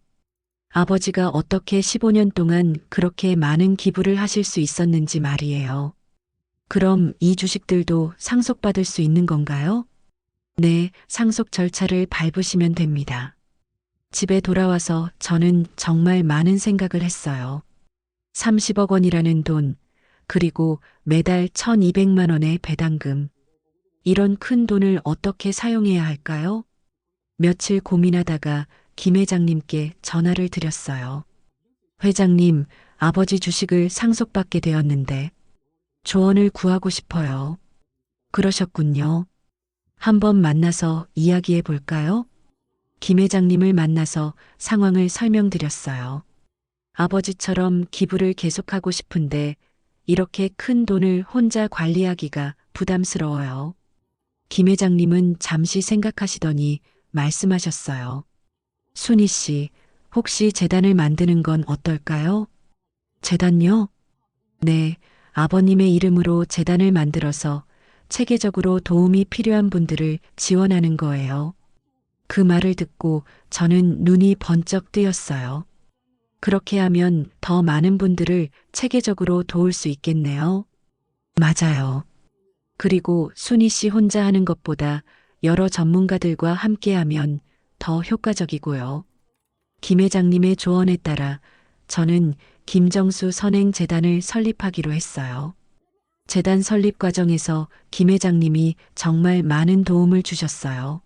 아버지가 어떻게 15년 동안 그렇게 많은 기부를 하실 수 있었는지 말이에요. 그럼 이 주식들도 상속받을 수 있는 건가요? 네, 상속 절차를 밟으시면 됩니다. 집에 돌아와서 저는 정말 많은 생각을 했어요. 30억 원이라는 돈, 그리고 매달 1,200만 원의 배당금. 이런 큰 돈을 어떻게 사용해야 할까요? 며칠 고민하다가 김 회장님께 전화를 드렸어요. 회장님, 아버지 주식을 상속받게 되었는데 조언을 구하고 싶어요. 그러셨군요. 한번 만나서 이야기해 볼까요? 김 회장님을 만나서 상황을 설명드렸어요. 아버지처럼 기부를 계속하고 싶은데 이렇게 큰 돈을 혼자 관리하기가 부담스러워요. 김 회장님은 잠시 생각하시더니 말씀하셨어요. 순희 씨, 혹시 재단을 만드는 건 어떨까요? 재단요? 네, 아버님의 이름으로 재단을 만들어서 체계적으로 도움이 필요한 분들을 지원하는 거예요. 그 말을 듣고 저는 눈이 번쩍 뜨였어요. 그렇게 하면 더 많은 분들을 체계적으로 도울 수 있겠네요. 맞아요. 그리고 순희 씨 혼자 하는 것보다 여러 전문가들과 함께하면 더 효과적이고요. 김 회장님의 조언에 따라 저는 김정수 선행재단을 설립하기로 했어요. 재단 설립 과정에서 김 회장님이 정말 많은 도움을 주셨어요.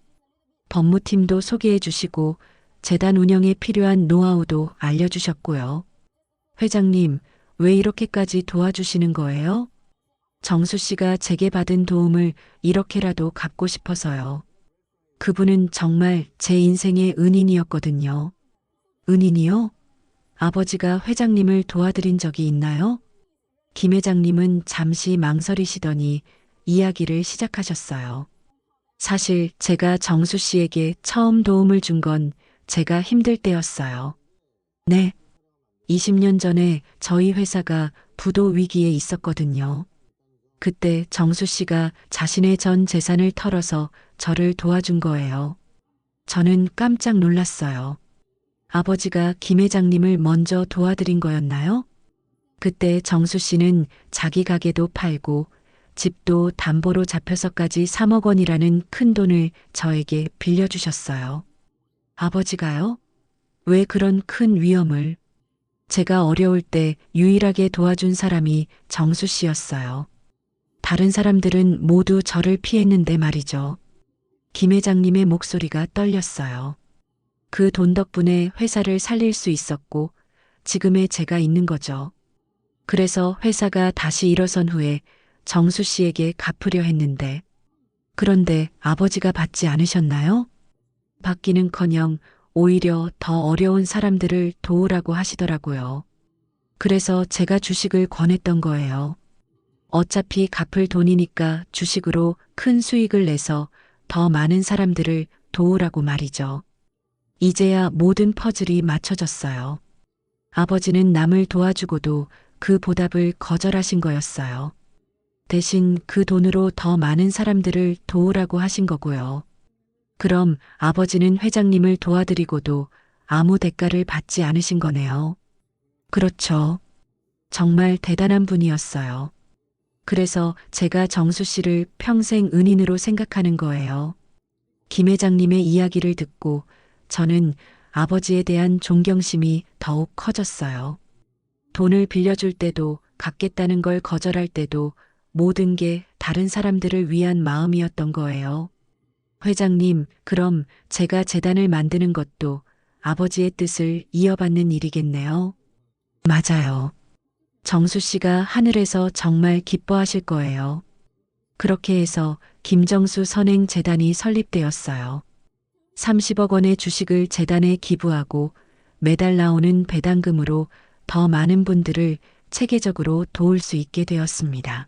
법무팀도 소개해 주시고 재단 운영에 필요한 노하우도 알려주셨고요. 회장님, 왜 이렇게까지 도와주시는 거예요? 정수 씨가 제게 받은 도움을 이렇게라도 갚고 싶어서요. 그분은 정말 제 인생의 은인이었거든요. 은인이요? 아버지가 회장님을 도와드린 적이 있나요? 김 회장님은 잠시 망설이시더니 이야기를 시작하셨어요. 사실 제가 정수 씨에게 처음 도움을 준 건 제가 힘들 때였어요. 네. 20년 전에 저희 회사가 부도 위기에 있었거든요. 그때 정수 씨가 자신의 전 재산을 털어서 저를 도와준 거예요. 저는 깜짝 놀랐어요. 아버지가 김 회장님을 먼저 도와드린 거였나요? 그때 정수 씨는 자기 가게도 팔고 집도 담보로 잡혀서까지 3억 원이라는 큰 돈을 저에게 빌려주셨어요. 아버지가요? 왜 그런 큰 위험을? 제가 어려울 때 유일하게 도와준 사람이 정수 씨였어요. 다른 사람들은 모두 저를 피했는데 말이죠. 김 회장님의 목소리가 떨렸어요. 그 돈 덕분에 회사를 살릴 수 있었고 지금의 제가 있는 거죠. 그래서 회사가 다시 일어선 후에 정수 씨에게 갚으려 했는데 그런데 아버지가 받지 않으셨나요? 받기는커녕 오히려 더 어려운 사람들을 도우라고 하시더라고요. 그래서 제가 주식을 권했던 거예요. 어차피 갚을 돈이니까 주식으로 큰 수익을 내서 더 많은 사람들을 도우라고 말이죠. 이제야 모든 퍼즐이 맞춰졌어요. 아버지는 남을 도와주고도 그 보답을 거절하신 거였어요. 대신 그 돈으로 더 많은 사람들을 도우라고 하신 거고요. 그럼 아버지는 회장님을 도와드리고도 아무 대가를 받지 않으신 거네요. 그렇죠. 정말 대단한 분이었어요. 그래서 제가 정수 씨를 평생 은인으로 생각하는 거예요. 김 회장님의 이야기를 듣고 저는 아버지에 대한 존경심이 더욱 커졌어요. 돈을 빌려줄 때도 갚겠다는 걸 거절할 때도 모든 게 다른 사람들을 위한 마음이었던 거예요. 회장님, 그럼 제가 재단을 만드는 것도 아버지의 뜻을 이어받는 일이겠네요. 맞아요. 정수 씨가 하늘에서 정말 기뻐하실 거예요. 그렇게 해서 김정수 선행재단이 설립되었어요. 30억 원의 주식을 재단에 기부하고 매달 나오는 배당금으로 더 많은 분들을 체계적으로 도울 수 있게 되었습니다.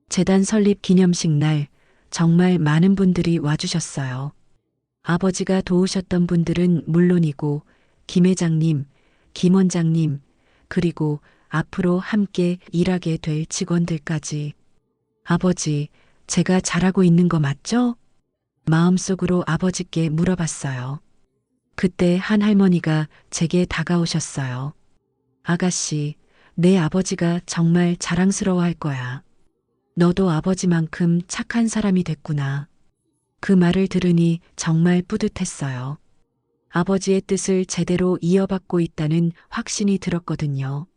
재단 설립 기념식 날 정말 많은 분들이 와주셨어요. 아버지가 도우셨던 분들은 물론이고 김 회장님, 김 원장님, 그리고 앞으로 함께 일하게 될 직원들까지. 아버지, 제가 잘하고 있는 거 맞죠? 마음속으로 아버지께 물어봤어요. 그때 한 할머니가 제게 다가오셨어요. 아가씨, 내 아버지가 정말 자랑스러워할 거야. 너도 아버지만큼 착한 사람이 됐구나. 그 말을 들으니 정말 뿌듯했어요. 아버지의 뜻을 제대로 이어받고 있다는 확신이 들었거든요.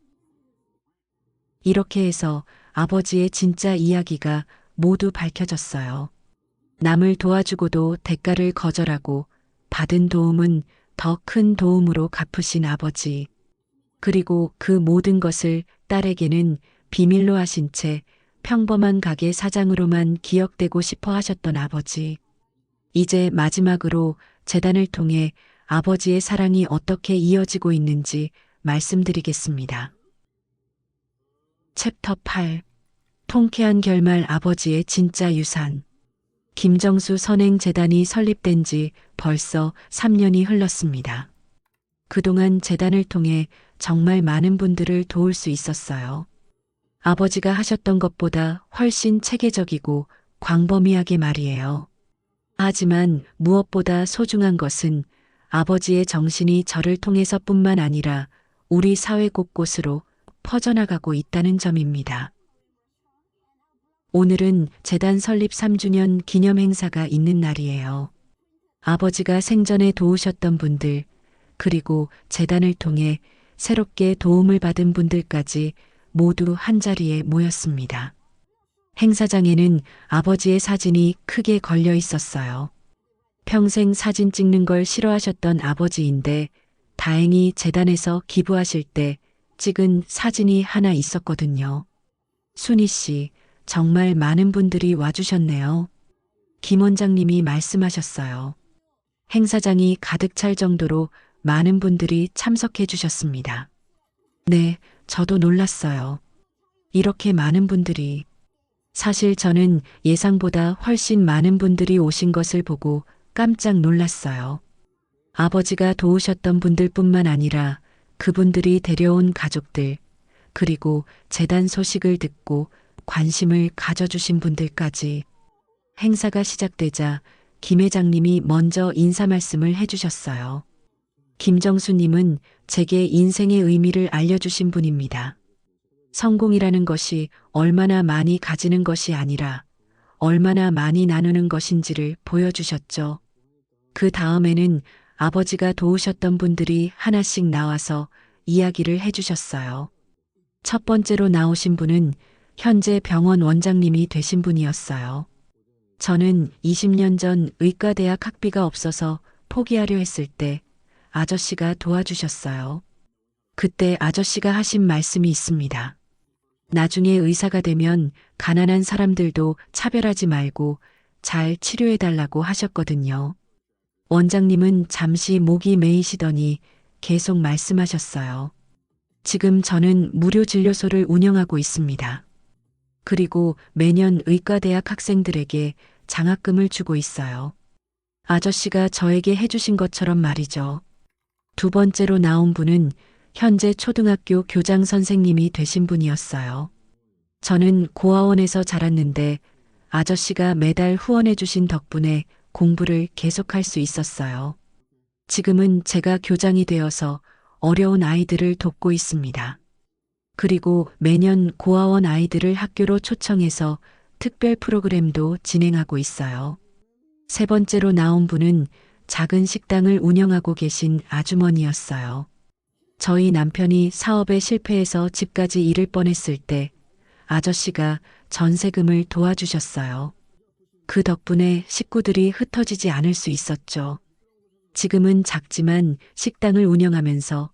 이렇게 해서 아버지의 진짜 이야기가 모두 밝혀졌어요. 남을 도와주고도 대가를 거절하고 받은 도움은 더 큰 도움으로 갚으신 아버지. 그리고 그 모든 것을 딸에게는 비밀로 하신 채 평범한 가게 사장으로만 기억되고 싶어 하셨던 아버지. 이제 마지막으로 재단을 통해 아버지의 사랑이 어떻게 이어지고 있는지 말씀드리겠습니다. 챕터 8. 통쾌한 결말 아버지의 진짜 유산. 김정수 선행재단이 설립된 지 벌써 3년이 흘렀습니다. 그동안 재단을 통해 정말 많은 분들을 도울 수 있었어요. 아버지가 하셨던 것보다 훨씬 체계적이고 광범위하게 말이에요. 하지만 무엇보다 소중한 것은 아버지의 정신이 저를 통해서뿐만 아니라 우리 사회 곳곳으로 퍼져나가고 있다는 점입니다. 오늘은 재단 설립 3주년 기념 행사가 있는 날이에요. 아버지가 생전에 도우셨던 분들, 그리고 재단을 통해 새롭게 도움을 받은 분들까지 모두 한자리에 모였습니다. 행사장에는 아버지의 사진이 크게 걸려 있었어요. 평생 사진 찍는 걸 싫어하셨던 아버지인데 다행히 재단에서 기부하실 때 찍은 사진이 하나 있었거든요. 순희 씨, 정말 많은 분들이 와주셨네요. 김 원장님이 말씀하셨어요. 행사장이 가득 찰 정도로 많은 분들이 참석해 주셨습니다. 네, 저도 놀랐어요. 이렇게 많은 분들이. 사실 저는 예상보다 훨씬 많은 분들이 오신 것을 보고 깜짝 놀랐어요. 아버지가 도우셨던 분들뿐만 아니라 그분들이 데려온 가족들, 그리고 재단 소식을 듣고 관심을 가져주신 분들까지. 행사가 시작되자 김 회장님이 먼저 인사 말씀을 해주셨어요. 김정수님은 제게 인생의 의미를 알려주신 분입니다. 성공이라는 것이 얼마나 많이 가지는 것이 아니라 얼마나 많이 나누는 것인지를 보여주셨죠. 그 다음에는 아버지가 도우셨던 분들이 하나씩 나와서 이야기를 해주셨어요. 첫 번째로 나오신 분은 현재 병원 원장님이 되신 분이었어요. 저는 20년 전 의과대학 학비가 없어서 포기하려 했을 때 아저씨가 도와주셨어요. 그때 아저씨가 하신 말씀이 있습니다. 나중에 의사가 되면 가난한 사람들도 차별하지 말고 잘 치료해달라고 하셨거든요. 원장님은 잠시 목이 메이시더니 계속 말씀하셨어요. 지금 저는 무료 진료소를 운영하고 있습니다. 그리고 매년 의과대학 학생들에게 장학금을 주고 있어요. 아저씨가 저에게 해주신 것처럼 말이죠. 두 번째로 나온 분은 현재 초등학교 교장 선생님이 되신 분이었어요. 저는 고아원에서 자랐는데 아저씨가 매달 후원해 주신 덕분에 공부를 계속할 수 있었어요. 지금은 제가 교장이 되어서 어려운 아이들을 돕고 있습니다. 그리고 매년 고아원 아이들을 학교로 초청해서 특별 프로그램도 진행하고 있어요. 세 번째로 나온 분은 작은 식당을 운영하고 계신 아주머니였어요. 저희 남편이 사업에 실패해서 집까지 잃을 뻔했을 때 아저씨가 전세금을 도와주셨어요. 그 덕분에 식구들이 흩어지지 않을 수 있었죠. 지금은 작지만 식당을 운영하면서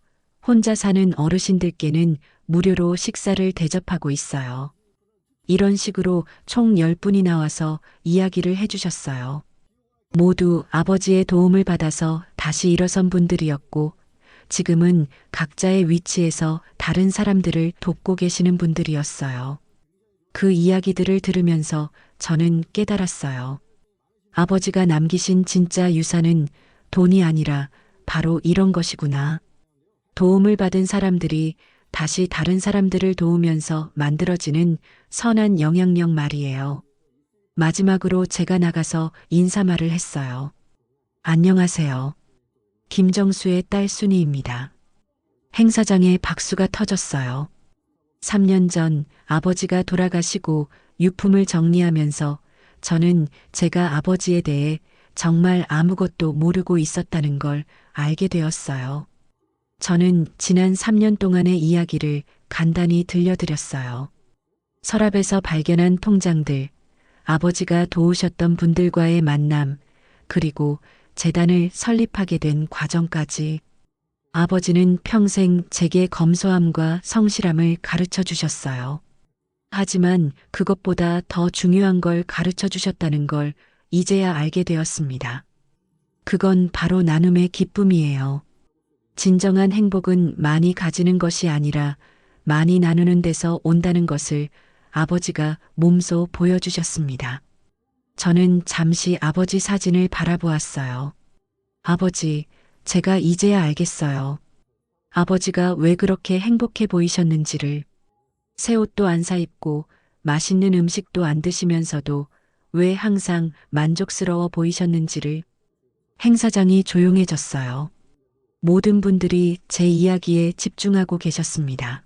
혼자 사는 어르신들께는 무료로 식사를 대접하고 있어요. 이런 식으로 총 10분이 나와서 이야기를 해주셨어요. 모두 아버지의 도움을 받아서 다시 일어선 분들이었고 지금은 각자의 위치에서 다른 사람들을 돕고 계시는 분들이었어요. 그 이야기들을 들으면서 저는 깨달았어요. 아버지가 남기신 진짜 유산은 돈이 아니라 바로 이런 것이구나. 도움을 받은 사람들이 다시 다른 사람들을 도우면서 만들어지는 선한 영향력 말이에요. 마지막으로 제가 나가서 인사말을 했어요. 안녕하세요. 김정수의 딸 순이입니다. 행사장에 박수가 터졌어요. 3년 전 아버지가 돌아가시고 유품을 정리하면서 저는 제가 아버지에 대해 정말 아무것도 모르고 있었다는 걸 알게 되었어요. 저는 지난 3년 동안의 이야기를 간단히 들려드렸어요. 서랍에서 발견한 통장들, 아버지가 도우셨던 분들과의 만남, 그리고 재단을 설립하게 된 과정까지. 아버지는 평생 제게 검소함과 성실함을 가르쳐 주셨어요. 하지만 그것보다 더 중요한 걸 가르쳐 주셨다는 걸 이제야 알게 되었습니다. 그건 바로 나눔의 기쁨이에요. 진정한 행복은 많이 가지는 것이 아니라 많이 나누는 데서 온다는 것을 아버지가 몸소 보여주셨습니다. 저는 잠시 아버지 사진을 바라보았어요. 아버지, 제가 이제야 알겠어요. 아버지가 왜 그렇게 행복해 보이셨는지를. 새 옷도 안 사입고 맛있는 음식도 안 드시면서도 왜 항상 만족스러워 보이셨는지를. 행사장이 조용해졌어요. 모든 분들이 제 이야기에 집중하고 계셨습니다.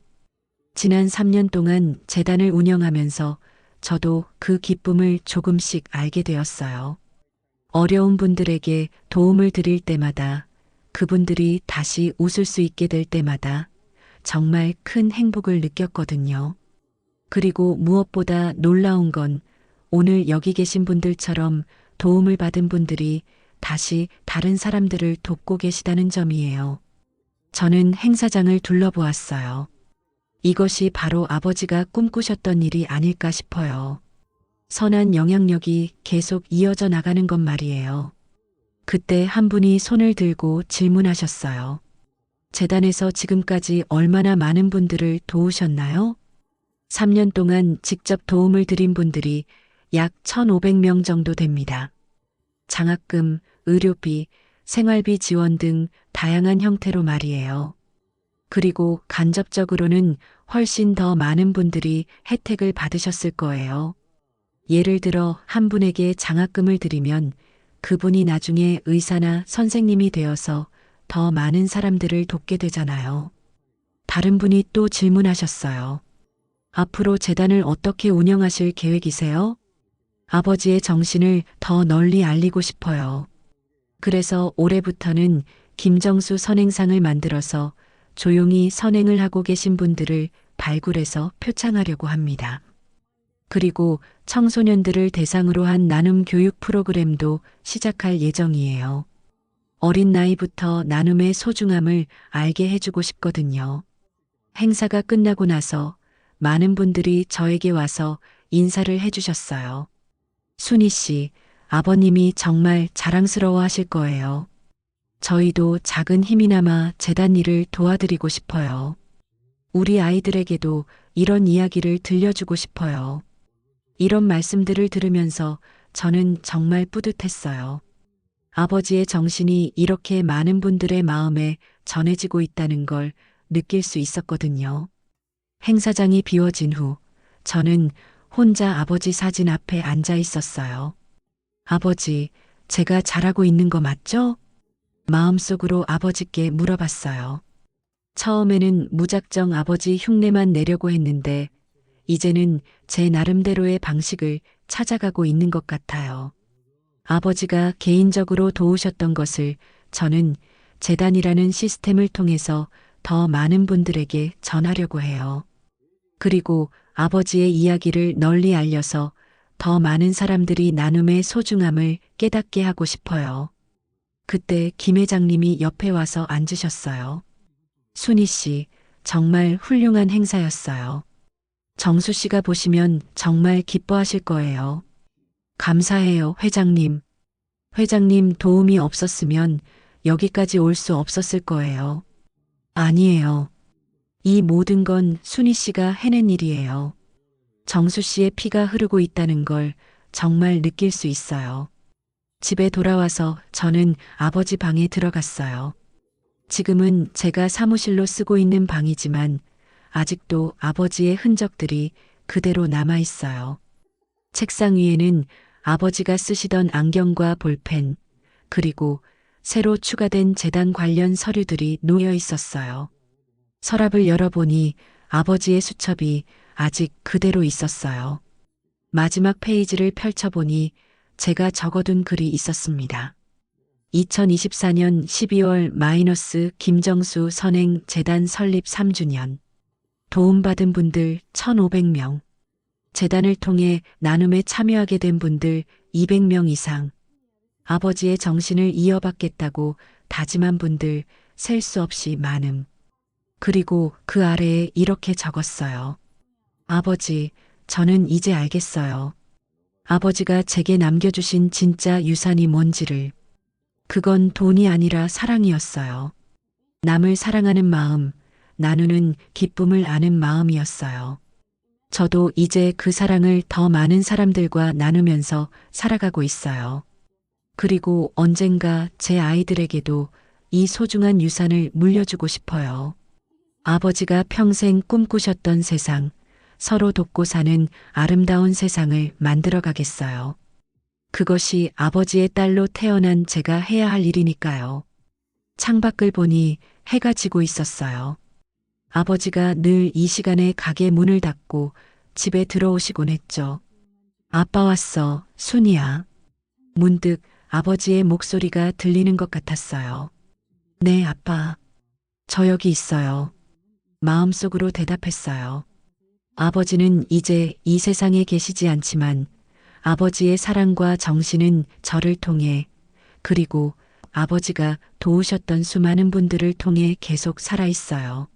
지난 3년 동안 재단을 운영하면서 저도 그 기쁨을 조금씩 알게 되었어요. 어려운 분들에게 도움을 드릴 때마다, 그분들이 다시 웃을 수 있게 될 때마다 정말 큰 행복을 느꼈거든요. 그리고 무엇보다 놀라운 건 오늘 여기 계신 분들처럼 도움을 받은 분들이 다시 다른 사람들을 돕고 계시다는 점이에요. 저는 행사장을 둘러보았어요. 이것이 바로 아버지가 꿈꾸셨던 일이 아닐까 싶어요. 선한 영향력이 계속 이어져 나가는 것 말이에요. 그때 한 분이 손을 들고 질문하셨어요. 재단에서 지금까지 얼마나 많은 분들을 도우셨나요? 3년 동안 직접 도움을 드린 분들이 약 1,500명 정도 됩니다. 장학금, 의료비, 생활비 지원 등 다양한 형태로 말이에요. 그리고 간접적으로는 훨씬 더 많은 분들이 혜택을 받으셨을 거예요. 예를 들어 한 분에게 장학금을 드리면 그분이 나중에 의사나 선생님이 되어서 더 많은 사람들을 돕게 되잖아요. 다른 분이 또 질문하셨어요. 앞으로 재단을 어떻게 운영하실 계획이세요? 아버지의 정신을 더 널리 알리고 싶어요. 그래서 올해부터는 김정수 선행상을 만들어서 조용히 선행을 하고 계신 분들을 발굴해서 표창하려고 합니다. 그리고 청소년들을 대상으로 한 나눔 교육 프로그램도 시작할 예정이에요. 어린 나이부터 나눔의 소중함을 알게 해주고 싶거든요. 행사가 끝나고 나서 많은 분들이 저에게 와서 인사를 해주셨어요. 순희 씨, 아버님이 정말 자랑스러워 하실 거예요. 저희도 작은 힘이나마 재단 일을 도와드리고 싶어요. 우리 아이들에게도 이런 이야기를 들려주고 싶어요. 이런 말씀들을 들으면서 저는 정말 뿌듯했어요. 아버지의 정신이 이렇게 많은 분들의 마음에 전해지고 있다는 걸 느낄 수 있었거든요. 행사장이 비워진 후 저는 혼자 아버지 사진 앞에 앉아 있었어요. 아버지, 제가 잘하고 있는 거 맞죠? 마음속으로 아버지께 물어봤어요. 처음에는 무작정 아버지 흉내만 내려고 했는데 이제는 제 나름대로의 방식을 찾아가고 있는 것 같아요. 아버지가 개인적으로 도우셨던 것을 저는 재단이라는 시스템을 통해서 더 많은 분들에게 전하려고 해요. 그리고 아버지의 이야기를 널리 알려서 더 많은 사람들이 나눔의 소중함을 깨닫게 하고 싶어요. 그때 김 회장님이 옆에 와서 앉으셨어요. 순희 씨, 정말 훌륭한 행사였어요. 정수 씨가 보시면 정말 기뻐하실 거예요. 감사해요, 회장님. 회장님 도움이 없었으면 여기까지 올 수 없었을 거예요. 아니에요. 이 모든 건 순희 씨가 해낸 일이에요. 정수 씨의 피가 흐르고 있다는 걸 정말 느낄 수 있어요. 집에 돌아와서 저는 아버지 방에 들어갔어요. 지금은 제가 사무실로 쓰고 있는 방이지만 아직도 아버지의 흔적들이 그대로 남아 있어요. 책상 위에는 아버지가 쓰시던 안경과 볼펜, 그리고 새로 추가된 재단 관련 서류들이 놓여 있었어요. 서랍을 열어보니 아버지의 수첩이 아직 그대로 있었어요. 마지막 페이지를 펼쳐보니 제가 적어둔 글이 있었습니다. 2024년 12월 마이너스 김정수 선행 재단 설립 3주년. 도움받은 분들 1,500명. 재단을 통해 나눔에 참여하게 된 분들 200명 이상. 아버지의 정신을 이어받겠다고 다짐한 분들 셀 수 없이 많음. 그리고 그 아래에 이렇게 적었어요. 아버지, 저는 이제 알겠어요. 아버지가 제게 남겨주신 진짜 유산이 뭔지를. 그건 돈이 아니라 사랑이었어요. 남을 사랑하는 마음, 나누는 기쁨을 아는 마음이었어요. 저도 이제 그 사랑을 더 많은 사람들과 나누면서 살아가고 있어요. 그리고 언젠가 제 아이들에게도 이 소중한 유산을 물려주고 싶어요. 아버지가 평생 꿈꾸셨던 세상, 서로 돕고 사는 아름다운 세상을 만들어 가겠어요. 그것이 아버지의 딸로 태어난 제가 해야 할 일이니까요. 창밖을 보니 해가 지고 있었어요. 아버지가 늘 이 시간에 가게 문을 닫고 집에 들어오시곤 했죠. 아빠 왔어, 순이야. 문득 아버지의 목소리가 들리는 것 같았어요. 네, 아빠. 저 여기 있어요. 마음속으로 대답했어요. 아버지는 이제 이 세상에 계시지 않지만 아버지의 사랑과 정신은 저를 통해 그리고 아버지가 도우셨던 수많은 분들을 통해 계속 살아있어요.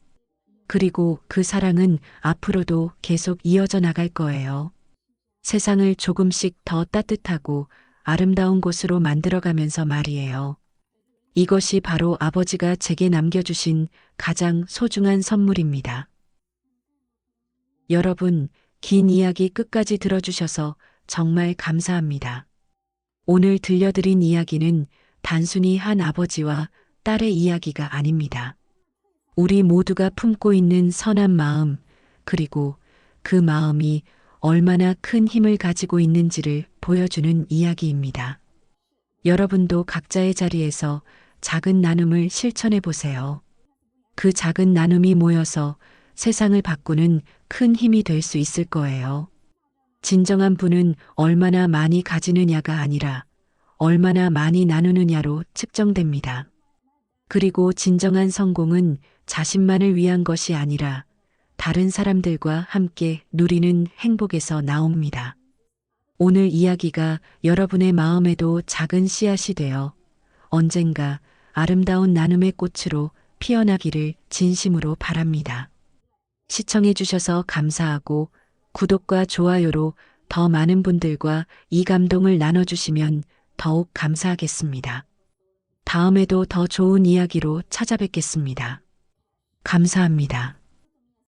그리고 그 사랑은 앞으로도 계속 이어져 나갈 거예요. 세상을 조금씩 더 따뜻하고 아름다운 곳으로 만들어가면서 말이에요. 이것이 바로 아버지가 제게 남겨주신 가장 소중한 선물입니다. 여러분, 긴 이야기 끝까지 들어주셔서 정말 감사합니다. 오늘 들려드린 이야기는 단순히 한 아버지와 딸의 이야기가 아닙니다. 우리 모두가 품고 있는 선한 마음, 그리고 그 마음이 얼마나 큰 힘을 가지고 있는지를 보여주는 이야기입니다. 여러분도 각자의 자리에서 작은 나눔을 실천해 보세요. 그 작은 나눔이 모여서 세상을 바꾸는 큰 힘이 될 수 있을 거예요. 진정한 부는 얼마나 많이 가지느냐가 아니라 얼마나 많이 나누느냐로 측정됩니다. 그리고 진정한 성공은 자신만을 위한 것이 아니라 다른 사람들과 함께 누리는 행복에서 나옵니다. 오늘 이야기가 여러분의 마음에도 작은 씨앗이 되어 언젠가 아름다운 나눔의 꽃으로 피어나기를 진심으로 바랍니다. 시청해 주셔서 감사하고 구독과 좋아요로 더 많은 분들과 이 감동을 나눠주시면 더욱 감사하겠습니다. 다음에도 더 좋은 이야기로 찾아뵙겠습니다. 감사합니다.